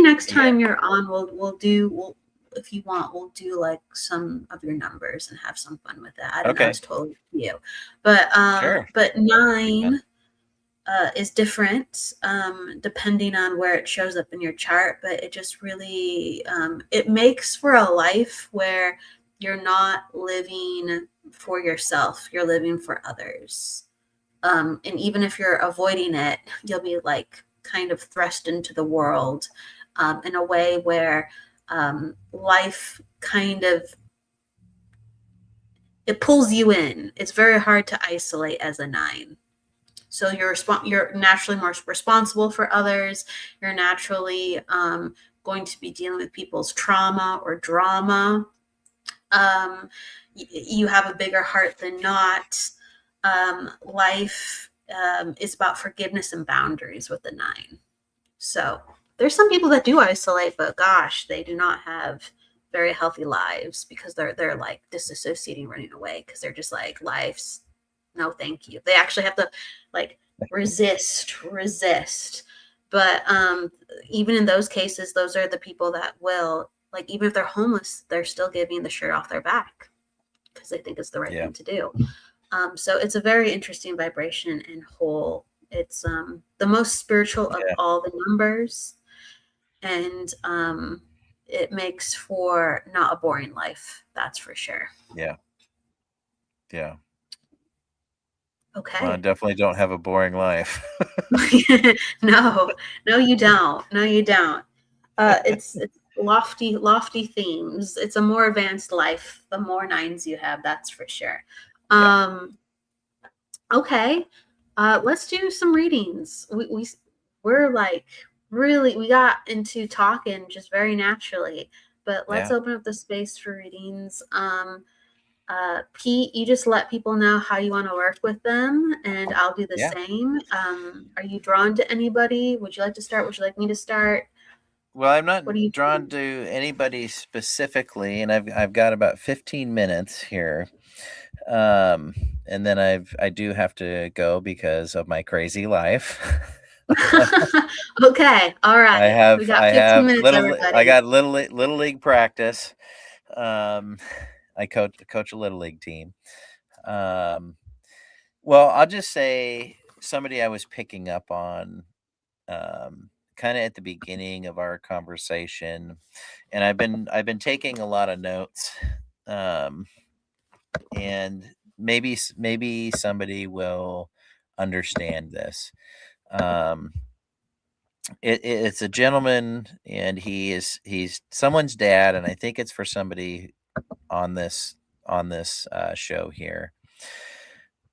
next time you're on, we'll if you want, we'll do like some of your numbers and have some fun with it. I don't know, it's totally up to you. But Sure. but 9 is different depending on where it shows up in your chart, but it just really it makes for a life where you're not living for yourself, you're living for others. And even if you're avoiding it, you'll be like kind of thrust into the world in a way where life kind of, it pulls you in. It's very hard to isolate as a 9. So you're naturally more responsible for others. You're naturally going to be dealing with people's trauma or drama. You have a bigger heart than not. Life is about forgiveness and boundaries with the 9. So there's some people that do isolate, but gosh, they do not have very healthy lives because they're like disassociating, running away, because they're just like, life's no thank you. They actually have to like resist. But even in those cases, those are the people that will, like, even if they're homeless, they're still giving the shirt off their back because they think it's the right thing to do. So it's a very interesting vibration and whole. It's the most spiritual of all the numbers, and it makes for not a boring life. That's for sure. Yeah. Okay. Well, I definitely don't have a boring life. No, you don't. It's lofty themes. It's a more advanced life the more 9s you have, that's for sure. Okay, let's do some readings. We're like really, we got into talking just very naturally, but let's open up the space for readings. Pete, you just let people know how you want to work with them, and I'll do the same. Are you drawn to anybody? Would you like to start? Would you like me to start? Well, I'm not drawn to anybody specifically, and I've got about 15 minutes here. And then I do have to go because of my crazy life. Okay, all right. We got I 15 have minutes, I everybody. got little league practice. Um, I coach a little league team. Um, well, I'll just say somebody I was picking up on, kind of at the beginning of our conversation, and I've been taking a lot of notes, um, and maybe somebody will understand this. Um, it's a gentleman, and he's someone's dad, and I think it's for somebody on this show here.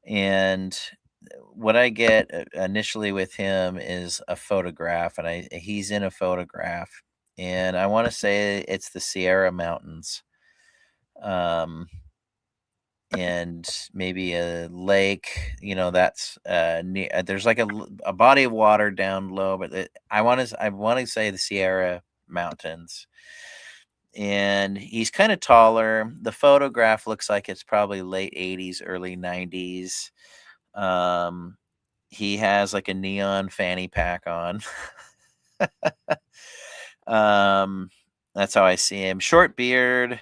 And what I get initially with him is a photograph, and he's in a photograph, and I want to say it's the Sierra Mountains, um, and maybe a lake. That's there's like a body of water down low, but I want to say the Sierra Mountains, and he's kind of taller. The photograph looks like it's probably late 80s, early 90s. Um, he has like a neon fanny pack on. um, that's how I see him. Short beard,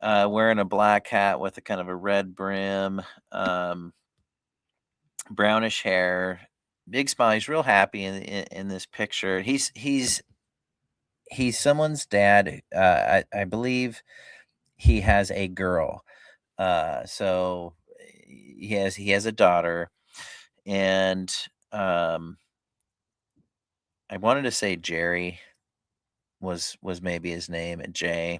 wearing a black hat with a kind of a red brim, um, brownish hair, big smile. He's real happy in this picture. He's someone's dad. I believe he has a girl. So he has a daughter, and I wanted to say Jerry was maybe his name, and Jay,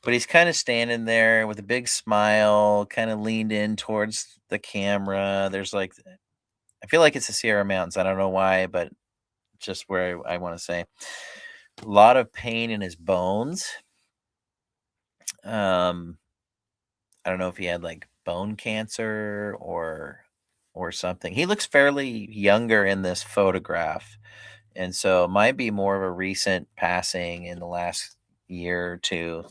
but he's kind of standing there with a big smile, kind of leaned in towards the camera. There's like, I feel like it's the Sierra Mountains. I don't know why, but just where I want to say a lot of pain in his bones. Um, I don't know if he had like bone cancer or something. He looks fairly younger in this photograph. And so it might be more of a recent passing in the last year or two.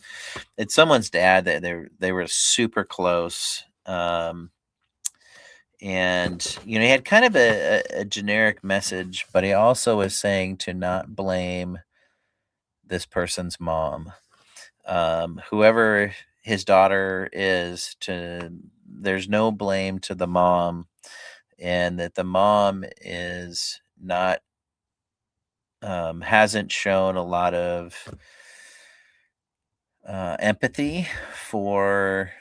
It's someone's dad that they were super close. And he had kind of a generic message, but he also was saying to not blame this person's mom. Whoever his daughter is, to there's no blame to the mom, and that the mom is not hasn't shown a lot of empathy for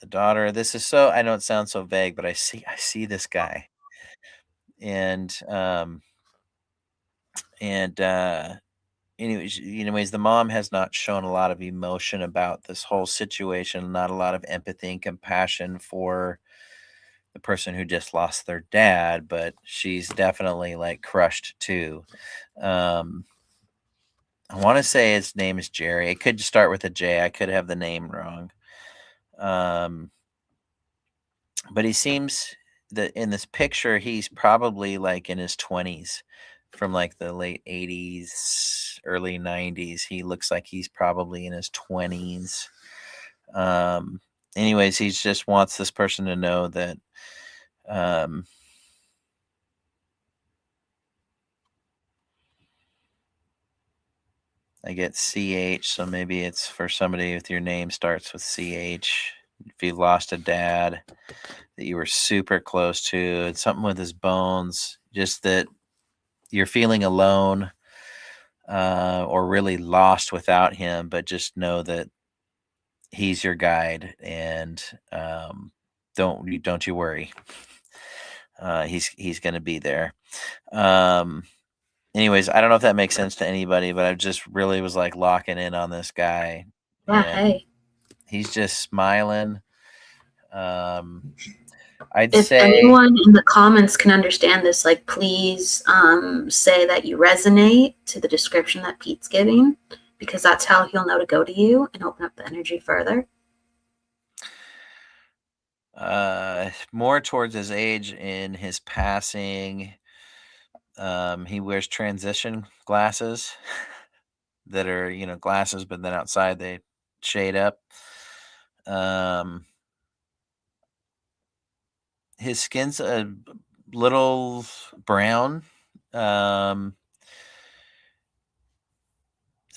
the daughter. This is so, I know it sounds so vague, but I see this guy, and and anyways, the mom has not shown a lot of emotion about this whole situation, not a lot of empathy and compassion for the person who just lost their dad, but she's definitely like crushed too. Um, I want to say his name is Jerry. It could start with a J. I could have the name wrong. Um, but he seems that in this picture, he's probably like in his 20s, from like the late 80s, early 90s. He looks like he's probably in his 20s. Um, anyways, he just wants this person to know that um, I get CH, so maybe it's for somebody with your name starts with CH. If you lost a dad that you were super close to, it's something with his bones, just that you're feeling alone, or really lost without him, but just know that he's your guide, and don't you worry. He's going to be there. Um, anyways, I don't know if that makes sense to anybody, but I just really was like locking in on this guy, Yeah, and hey. he's just smiling. I'd If say, anyone in the comments can understand this, like please say that you resonate to the description that Pete's giving, because that's how he'll know to go to you and open up the energy further. more towards his age in his passing. He wears transition glasses that are, glasses, but then outside they shade up. His skin's a little brown. So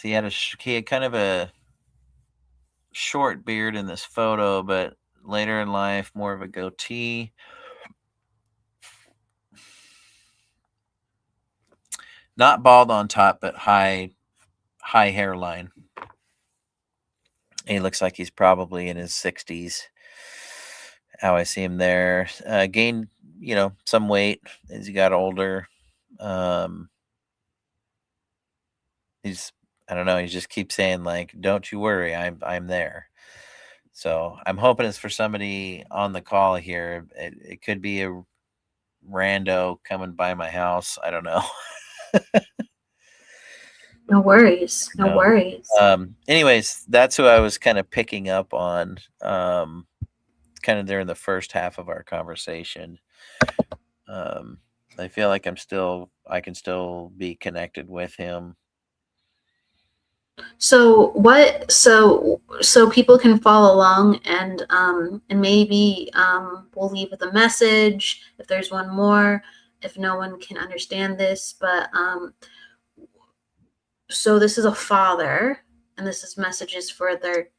he had kind of a short beard in this photo, but later in life, more of a goatee. Not bald on top, but high hairline. He looks like he's probably in his 60s. How I see him there. Gained, some weight as he got older. He's I don't know. He just keeps saying like, "Don't you worry, I'm there." So I'm hoping it's for somebody on the call here. It could be a rando coming by my house. I don't know. No worries. No No. worries. Anyways, that's who I was kind of picking up on. Kind of during the first half of our conversation. I feel like I can still be connected with him. So what? So people can follow along, and maybe we'll leave with a message if there's one more. If no one can understand this, but so this is a father, and this is messages for their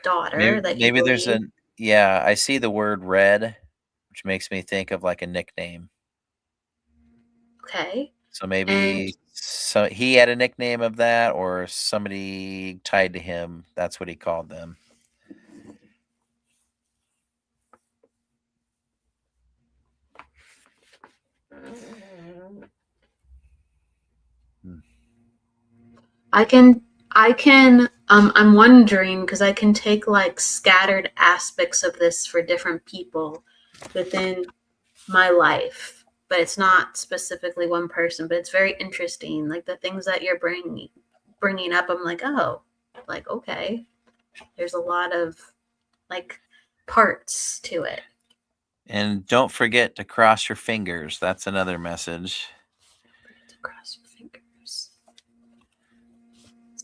daughter that you Maybe there's believe. I see the word red, which makes me think of like a nickname. Okay. So And maybe he had a nickname of that, or somebody tied to him. That's what he called them. I'm wondering because I can take like scattered aspects of this for different people within my life, but it's not specifically one person, but it's very interesting. Like the things that you're bringing up, I'm like, oh, like, okay, there's a lot of like parts to it. And don't forget to cross your fingers. That's another message. Forget to cross your fingers.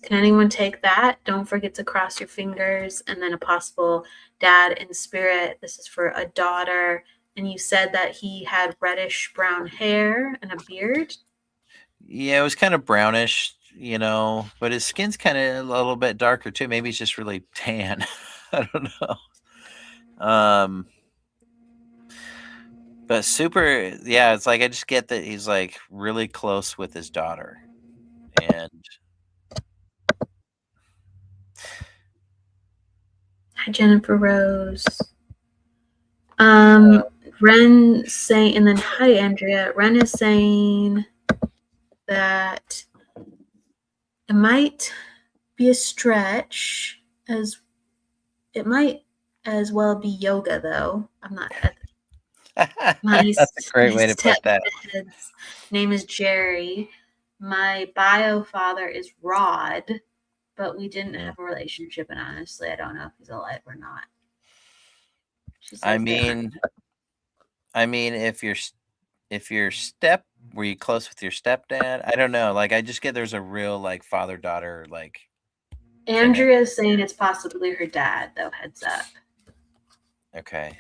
Can anyone take that? Don't forget to cross your fingers. And then a possible dad in spirit. This is for a daughter. And you said that he had reddish brown hair and a beard. Yeah, it was kind of brownish, but his skin's kind of a little bit darker too. Maybe he's just really tan. I don't know. But super, yeah, it's like I just get that he's like really close with his daughter. And Hi, Jennifer Rose. Ren saying, and then hi, Andrea. Ren is saying that it might be a stretch, as it might as well be yoga, though. I'm not. that's a great way to put that. His name is Jerry. My bio father is Rod, but we didn't have a relationship, and honestly, I don't know if he's alive or not. I mean, if were you close with your stepdad? I don't know. Like, I just get there's a real like father daughter like. Andrea is saying it's possibly her dad, though. Heads up. Okay.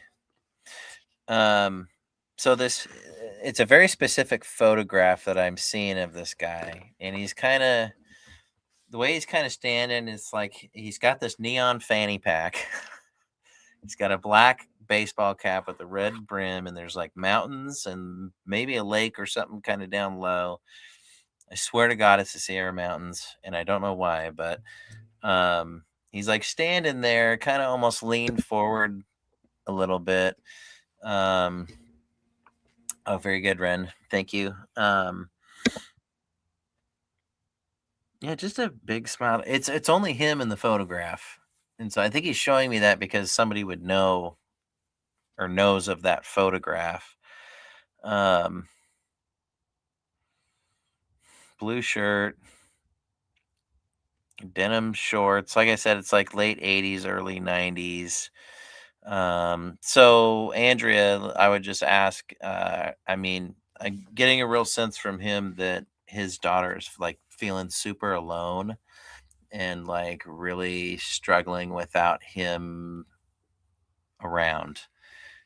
So it's a very specific photograph that I'm seeing of this guy, and the way he's kind of standing is like he's got this neon fanny pack. He's got a black baseball cap with a red brim, and there's like mountains and maybe a lake or something kind of down low. I swear to God, it's the Sierra Mountains, and I don't know why, but he's like standing there, kind of almost leaned forward a little bit. Oh, very good, Ren. Thank you. Yeah, just a big smile. It's only him in the photograph, and so I think he's showing me that because somebody would know or knows of that photograph. Blue shirt, denim shorts. Like I said, it's like late 80s, early 90s. So Andrea, I would just ask, I'm getting a real sense from him that his daughter is like feeling super alone. and like really struggling without him around,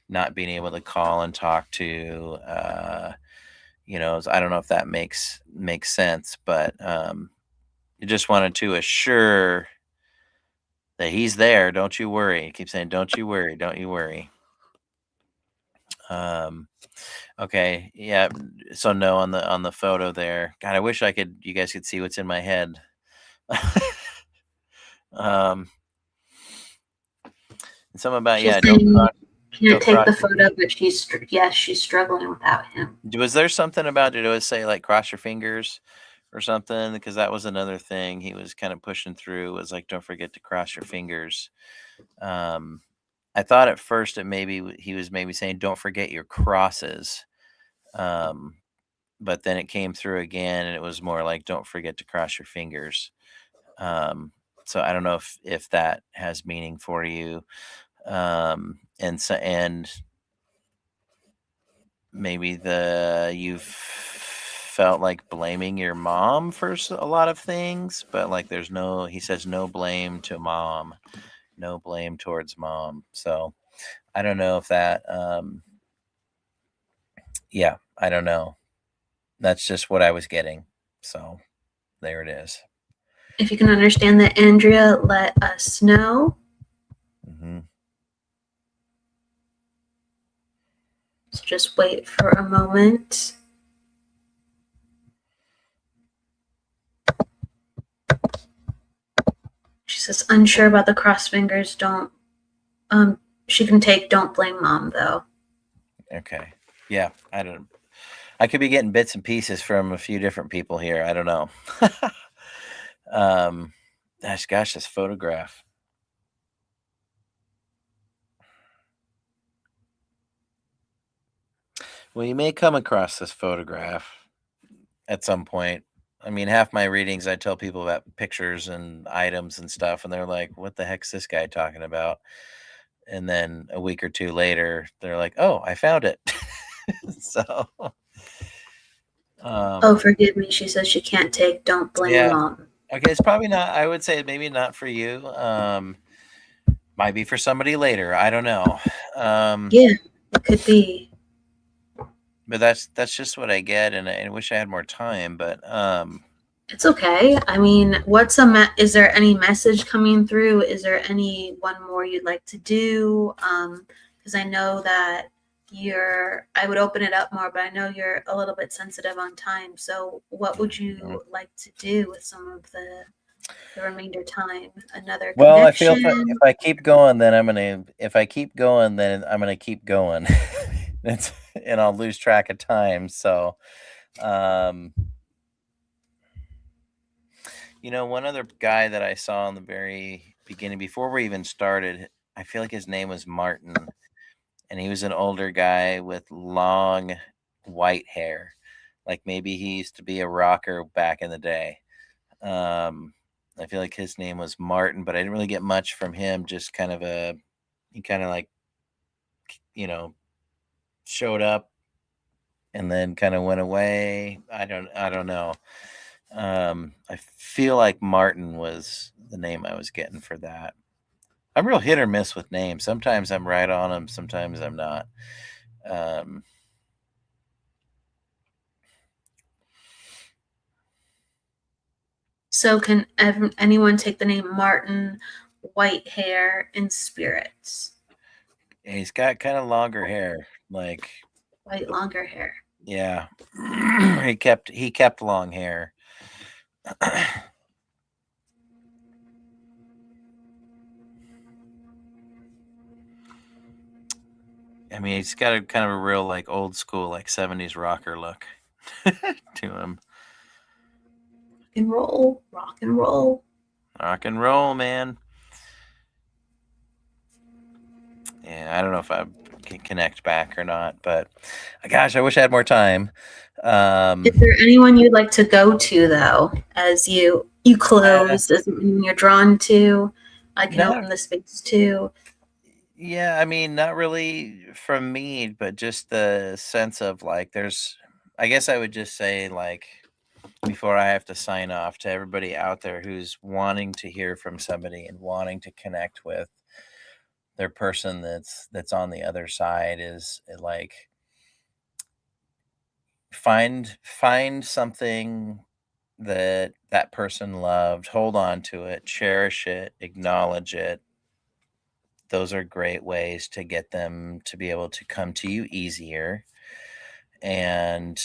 not being able to call and talk to. I don't know if that makes sense, but I just wanted to assure that he's there. Don't you worry. I keep saying, don't you worry, don't you worry. Okay, yeah. So no, on the photo there. God, I wish you guys could see what's in my head. um, and something about She's don't saying can't don't take cross the your photo, but she's struggling without him. Was there something about, did it always say like cross your fingers or something? Because that was another thing he was kind of pushing through, was like, don't forget to cross your fingers. I thought at first he was maybe saying don't forget your crosses. But then it came through again and it was more like don't forget to cross your fingers. So I don't know if that has meaning for you. And maybe you've felt like blaming your mom for a lot of things, but like he says no blame to mom, no blame towards mom. So I don't know if that, yeah, I don't know. That's just what I was getting. So there it is. If you can understand that, Andrea, let us know. Mm-hmm. So just wait for a moment. She says unsure about the cross fingers. Don't she can take don't blame mom though. Okay. Yeah, I could be getting bits and pieces from a few different people here. I don't know. Gosh, this photograph. Well, you may come across this photograph at some point. I mean, half my readings, I tell people about pictures and items and stuff, and they're like, what the heck's this guy talking about? And then a week or two later, they're like, oh, I found it. So. Oh, forgive me. She says she can't take don't blame mom. Okay, it's probably not, I would say maybe not for you. Might be for somebody later. I don't know. Yeah, it could be. But that's just what I get, and I wish I had more time. But it's okay. I mean, is there any message coming through? Is there any one more you'd like to do? Because I know that I would open it up more, but I know you're a little bit sensitive on time. So what would you like to do with some of the remainder time? Another well, connection? I feel if I keep going, then if I keep going, then I'm gonna keep going. And I'll lose track of time. So, one other guy that I saw in the very beginning, before we even started, I feel like his name was Martin, and he was an older guy with long white hair. Like maybe he used to be a rocker back in the day. I feel like his name was Martin, but I didn't really get much from him. Just he kind of like, showed up and then kind of went away. I don't know. I feel like Martin was the name I was getting for that. I'm real hit or miss with names. Sometimes I'm right on them. Sometimes I'm not. So can anyone take the name Martin, white hair, and spirits? And he's got kind of longer hair, like white longer hair. Yeah. he kept long hair. I mean, he's got a kind of a real like old school like 70s rocker look to him. Rock and roll. Rock and roll, man. Yeah, I don't know if I can connect back or not, but gosh, I wish I had more time. Is there anyone you'd like to go to though, as you close? Is there anyone you're drawn to? I can open the space too. Yeah, I mean, not really from me, but just the sense of like I guess I would just say like before I have to sign off, to everybody out there who's wanting to hear from somebody and wanting to connect with their person that's on the other side, is like, find something that that person loved, hold on to it, cherish it, acknowledge it. Those are great ways to get them to be able to come to you easier. And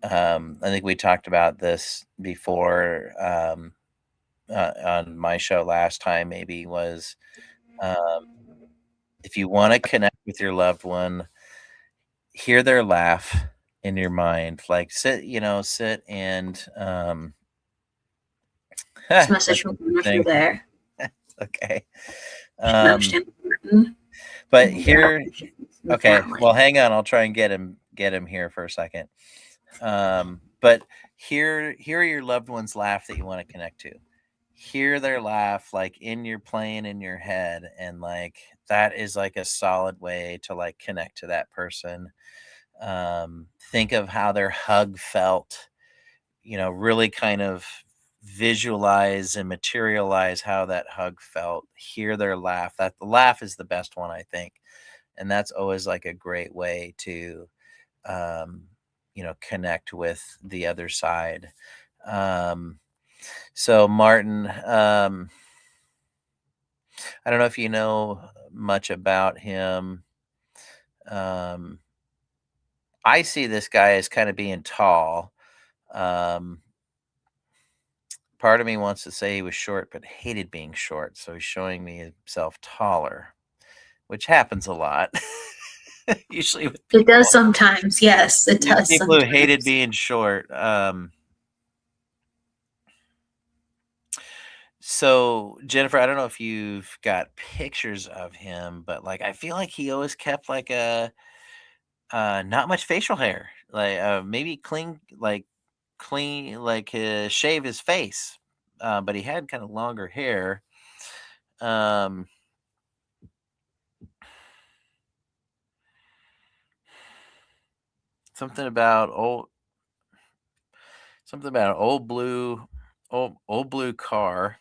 I think we talked about this before, on my show last time, maybe, was, um, if you want to connect with your loved one, hear their laugh in your mind. Like, sit and This that's message from Jennifer interesting. there. Okay. Should understand important But and their here, relationship with the okay, family. well, hang on. I'll try and get him here for a second. But hear your loved one's laugh that you want to connect to. Hear their laugh, like, in your playing in your head, and like, that is like a solid way to like connect to that person. Think of how their hug felt. Really kind of visualize and materialize how that hug felt. Hear their laugh. That the laugh is the best one, I think, and that's always like a great way to um, connect with the other side. So Martin, I don't know if you know much about him. Um, I see this guy as kind of being tall. Um, Part of me wants to say he was short, but hated being short, so he's showing me himself taller, which happens a lot. Usually with It does people, sometimes. Yes, it does people who hated sometimes. being short. So Jennifer, I don't know if you've got pictures of him, but like, I feel like he always kept like a not much facial hair, like, maybe clean, like, shave his face, but he had kind of longer hair. Um, something about an old blue car.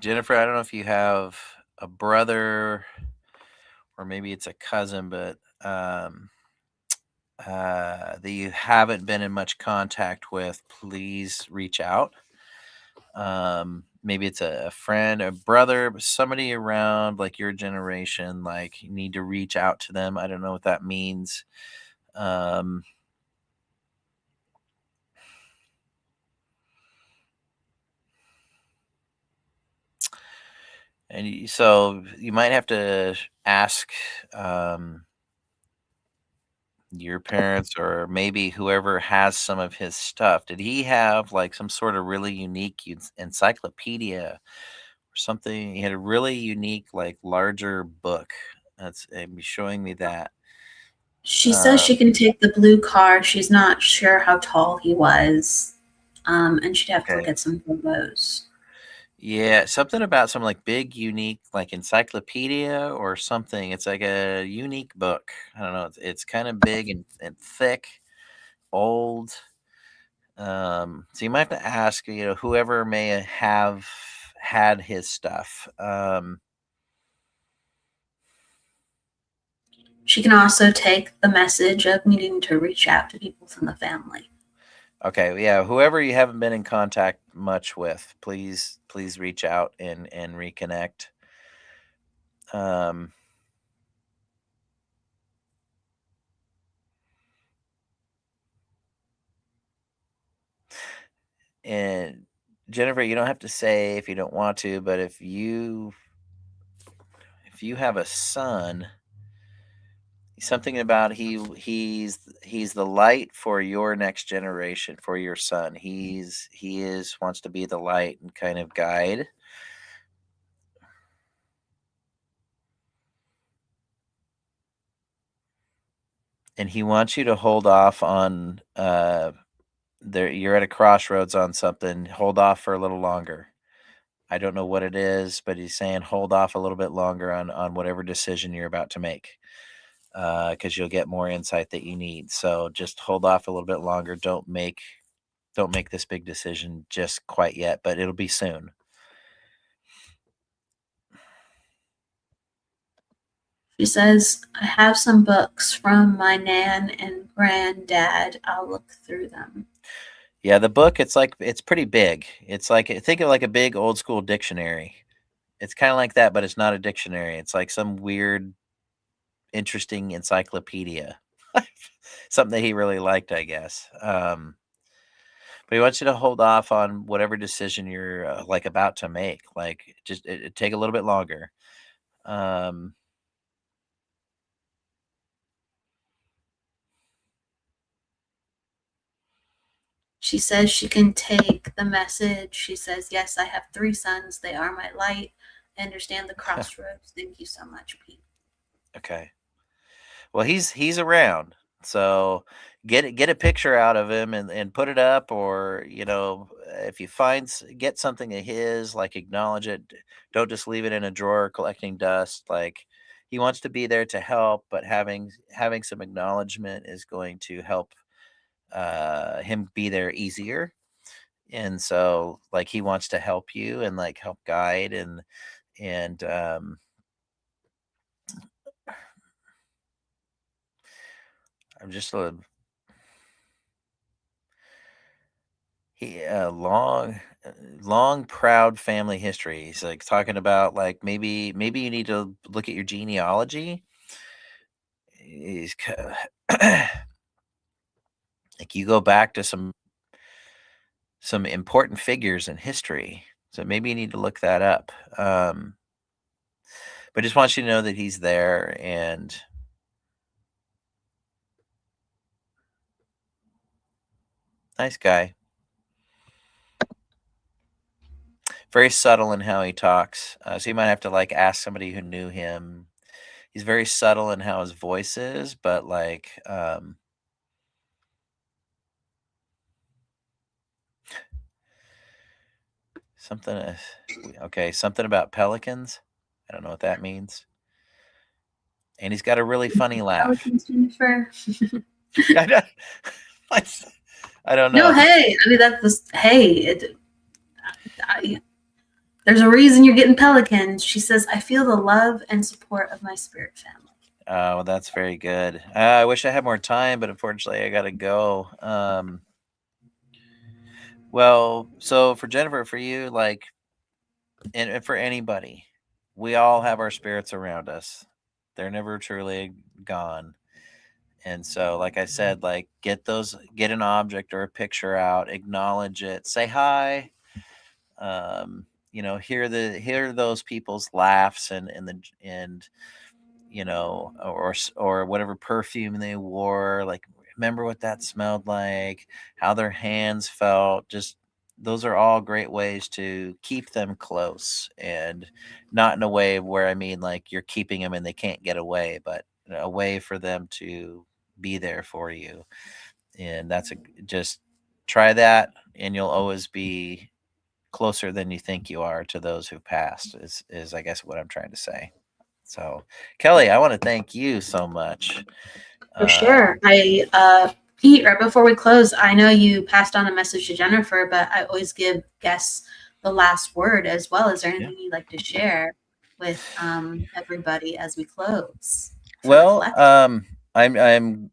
Jennifer, I don't know if you have a brother or maybe it's a cousin, but that you haven't been in much contact with, please reach out. Maybe it's a friend, a brother, somebody around like your generation. Like, you need to reach out to them. I don't know what that means. Um, so you might have to ask um, your parents, or maybe whoever has some of his stuff. Did he have like some sort of really unique encyclopedia or something? He had a really unique, like, larger book. That's showing me that. She says Uh, she can take the blue car. She's not sure how tall he was, and she'd have to okay. look at some photos. Yeah, something about some like big, unique, like, encyclopedia or something. It's like a unique book. I don't know. It's kind of big and thick, old. So you might have to ask, whoever may have had his stuff. She can also take the message of needing to reach out to people from the family. Okay, yeah, whoever you haven't been in contact much with, please reach out and reconnect. Um, and Jennifer, you don't have to say if you don't want to, but if you have a son, something about he's the light for your next generation, for your son. He is wants to be the light and kind of guide. And he wants you to hold off on there. You're at a crossroads on something. Hold off for a little longer. I don't know what it is, but he's saying hold off a little bit longer on whatever decision you're about to make, because you'll get more insight that you need. So just hold off a little bit longer. Don't make this big decision just quite yet, but it'll be soon. She says, I have some books from my nan and granddad. I'll look through them. Yeah, the book, it's pretty big. It's like, think of like a big old school dictionary. It's kind of like that, but it's not a dictionary. It's like some weird, interesting encyclopedia. Something that he really liked, I guess. But he wants you to hold off on whatever decision you're like about to make. Like, just it take a little bit longer. Um, She says she can take the message. She says, yes, I have 3 sons. They are my light. I understand the crossroads. Thank you so much, Pete. okay. Well, he's around, so get a picture out of him and put it up, or if you get something of his, like, acknowledge it. Don't just leave it in a drawer collecting dust. Like, he wants to be there to help, but having some acknowledgement is going to help him be there easier. And so, like, he wants to help you and, like, help guide and I'm just a he long proud family history. He's like talking about, like, maybe you need to look at your genealogy. He's like, you go back to some important figures in history, so maybe you need to look that up. But just wants you to know that he's there, and nice guy. Very subtle in how he talks. So you might have to, like, ask somebody who knew him. He's very subtle in how his voice is, but, like, something. Okay, something about pelicans. I don't know what that means. And he's got a really funny laugh. Jennifer. I don't, I don't No, know. hey, I mean, there's a reason you're getting pelicans. She says, I feel the love and support of my spirit family. Oh, that's very good. I wish I had more time, but unfortunately, I got to go. Well, so for Jennifer, for you, like, and for anybody, we all have our spirits around us. They're never truly gone. And so, like I said, like, get an object or a picture out, acknowledge it, say hi. Hear those people's laughs and or whatever perfume they wore. Like, remember what that smelled like, how their hands felt. Just, those are all great ways to keep them close, and not in a way where, I mean, like, you're keeping them and they can't get away, but a way for them to be there for you. And just try that, and you'll always be closer than you think you are to those who've passed, is I guess what I'm trying to say. So, Kelly, I want to thank you so much. For sure. Pete, right before we close, I know you passed on a message to Jennifer, but I always give guests the last word as well. Is there anything you'd like to share with everybody as we close? Well, I'm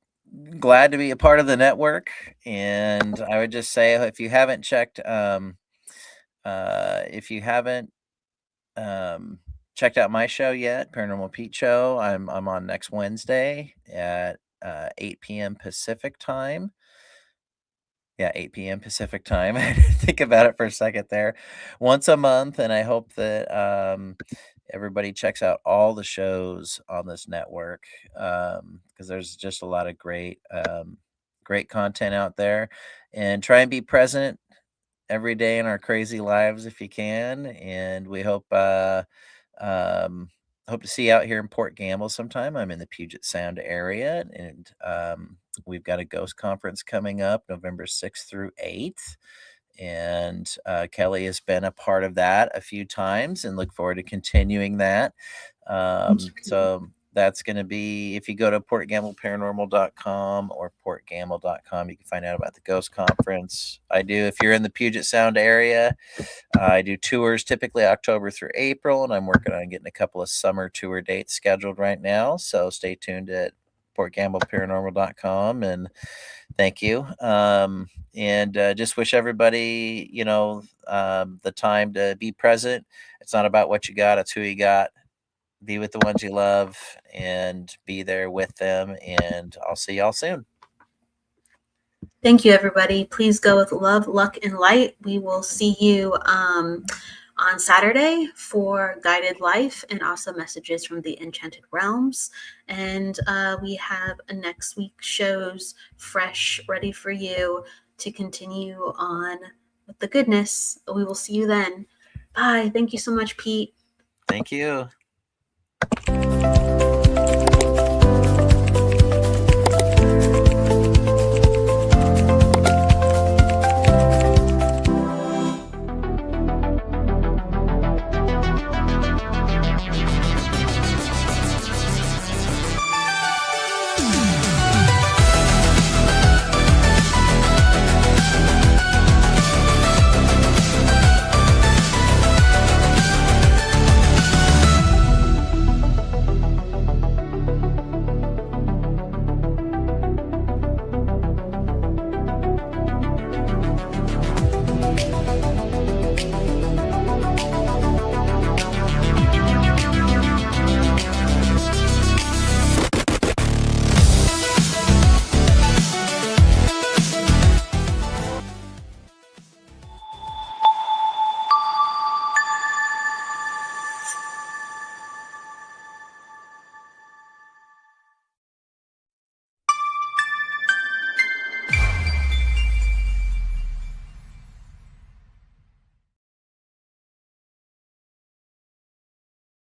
glad to be a part of the network, and I would just say, if you haven't checked out my show yet, Paranormal Pete Show, I'm on next Wednesday at 8 p.m. Pacific time. Yeah, 8 p.m. Pacific time. I had to think about it for a second there. Once a month, and I hope that everybody checks out all the shows on this network, because there's just a lot of great content out there. And try and be present every day in our crazy lives if you can. And we hope to see you out here in Port Gamble sometime. I'm in the Puget Sound area, and we've got a ghost conference coming up November 6th through 8th. And Kelly has been a part of that a few times and look forward to continuing that. So that's going to be, if you go to portgambleparanormal.com or portgamble.com, you can find out about the Ghost Conference. If you're in the Puget Sound area, I do tours typically October through April, and I'm working on getting a couple of summer tour dates scheduled right now. So stay tuned at portgambleparanormal.com, and thank you. And just wish everybody, the time to be present. It's not about what you got, it's who you got. Be with the ones you love and be there with them. And I'll see y'all soon. Thank you, everybody. Please go with love, luck, and light. We will see you on Saturday for Guided Life and also messages from the Enchanted Realms. And we have next week's shows fresh, ready for you to continue on with the goodness. We will see you then. Bye. Thank you so much, Pete. Thank you.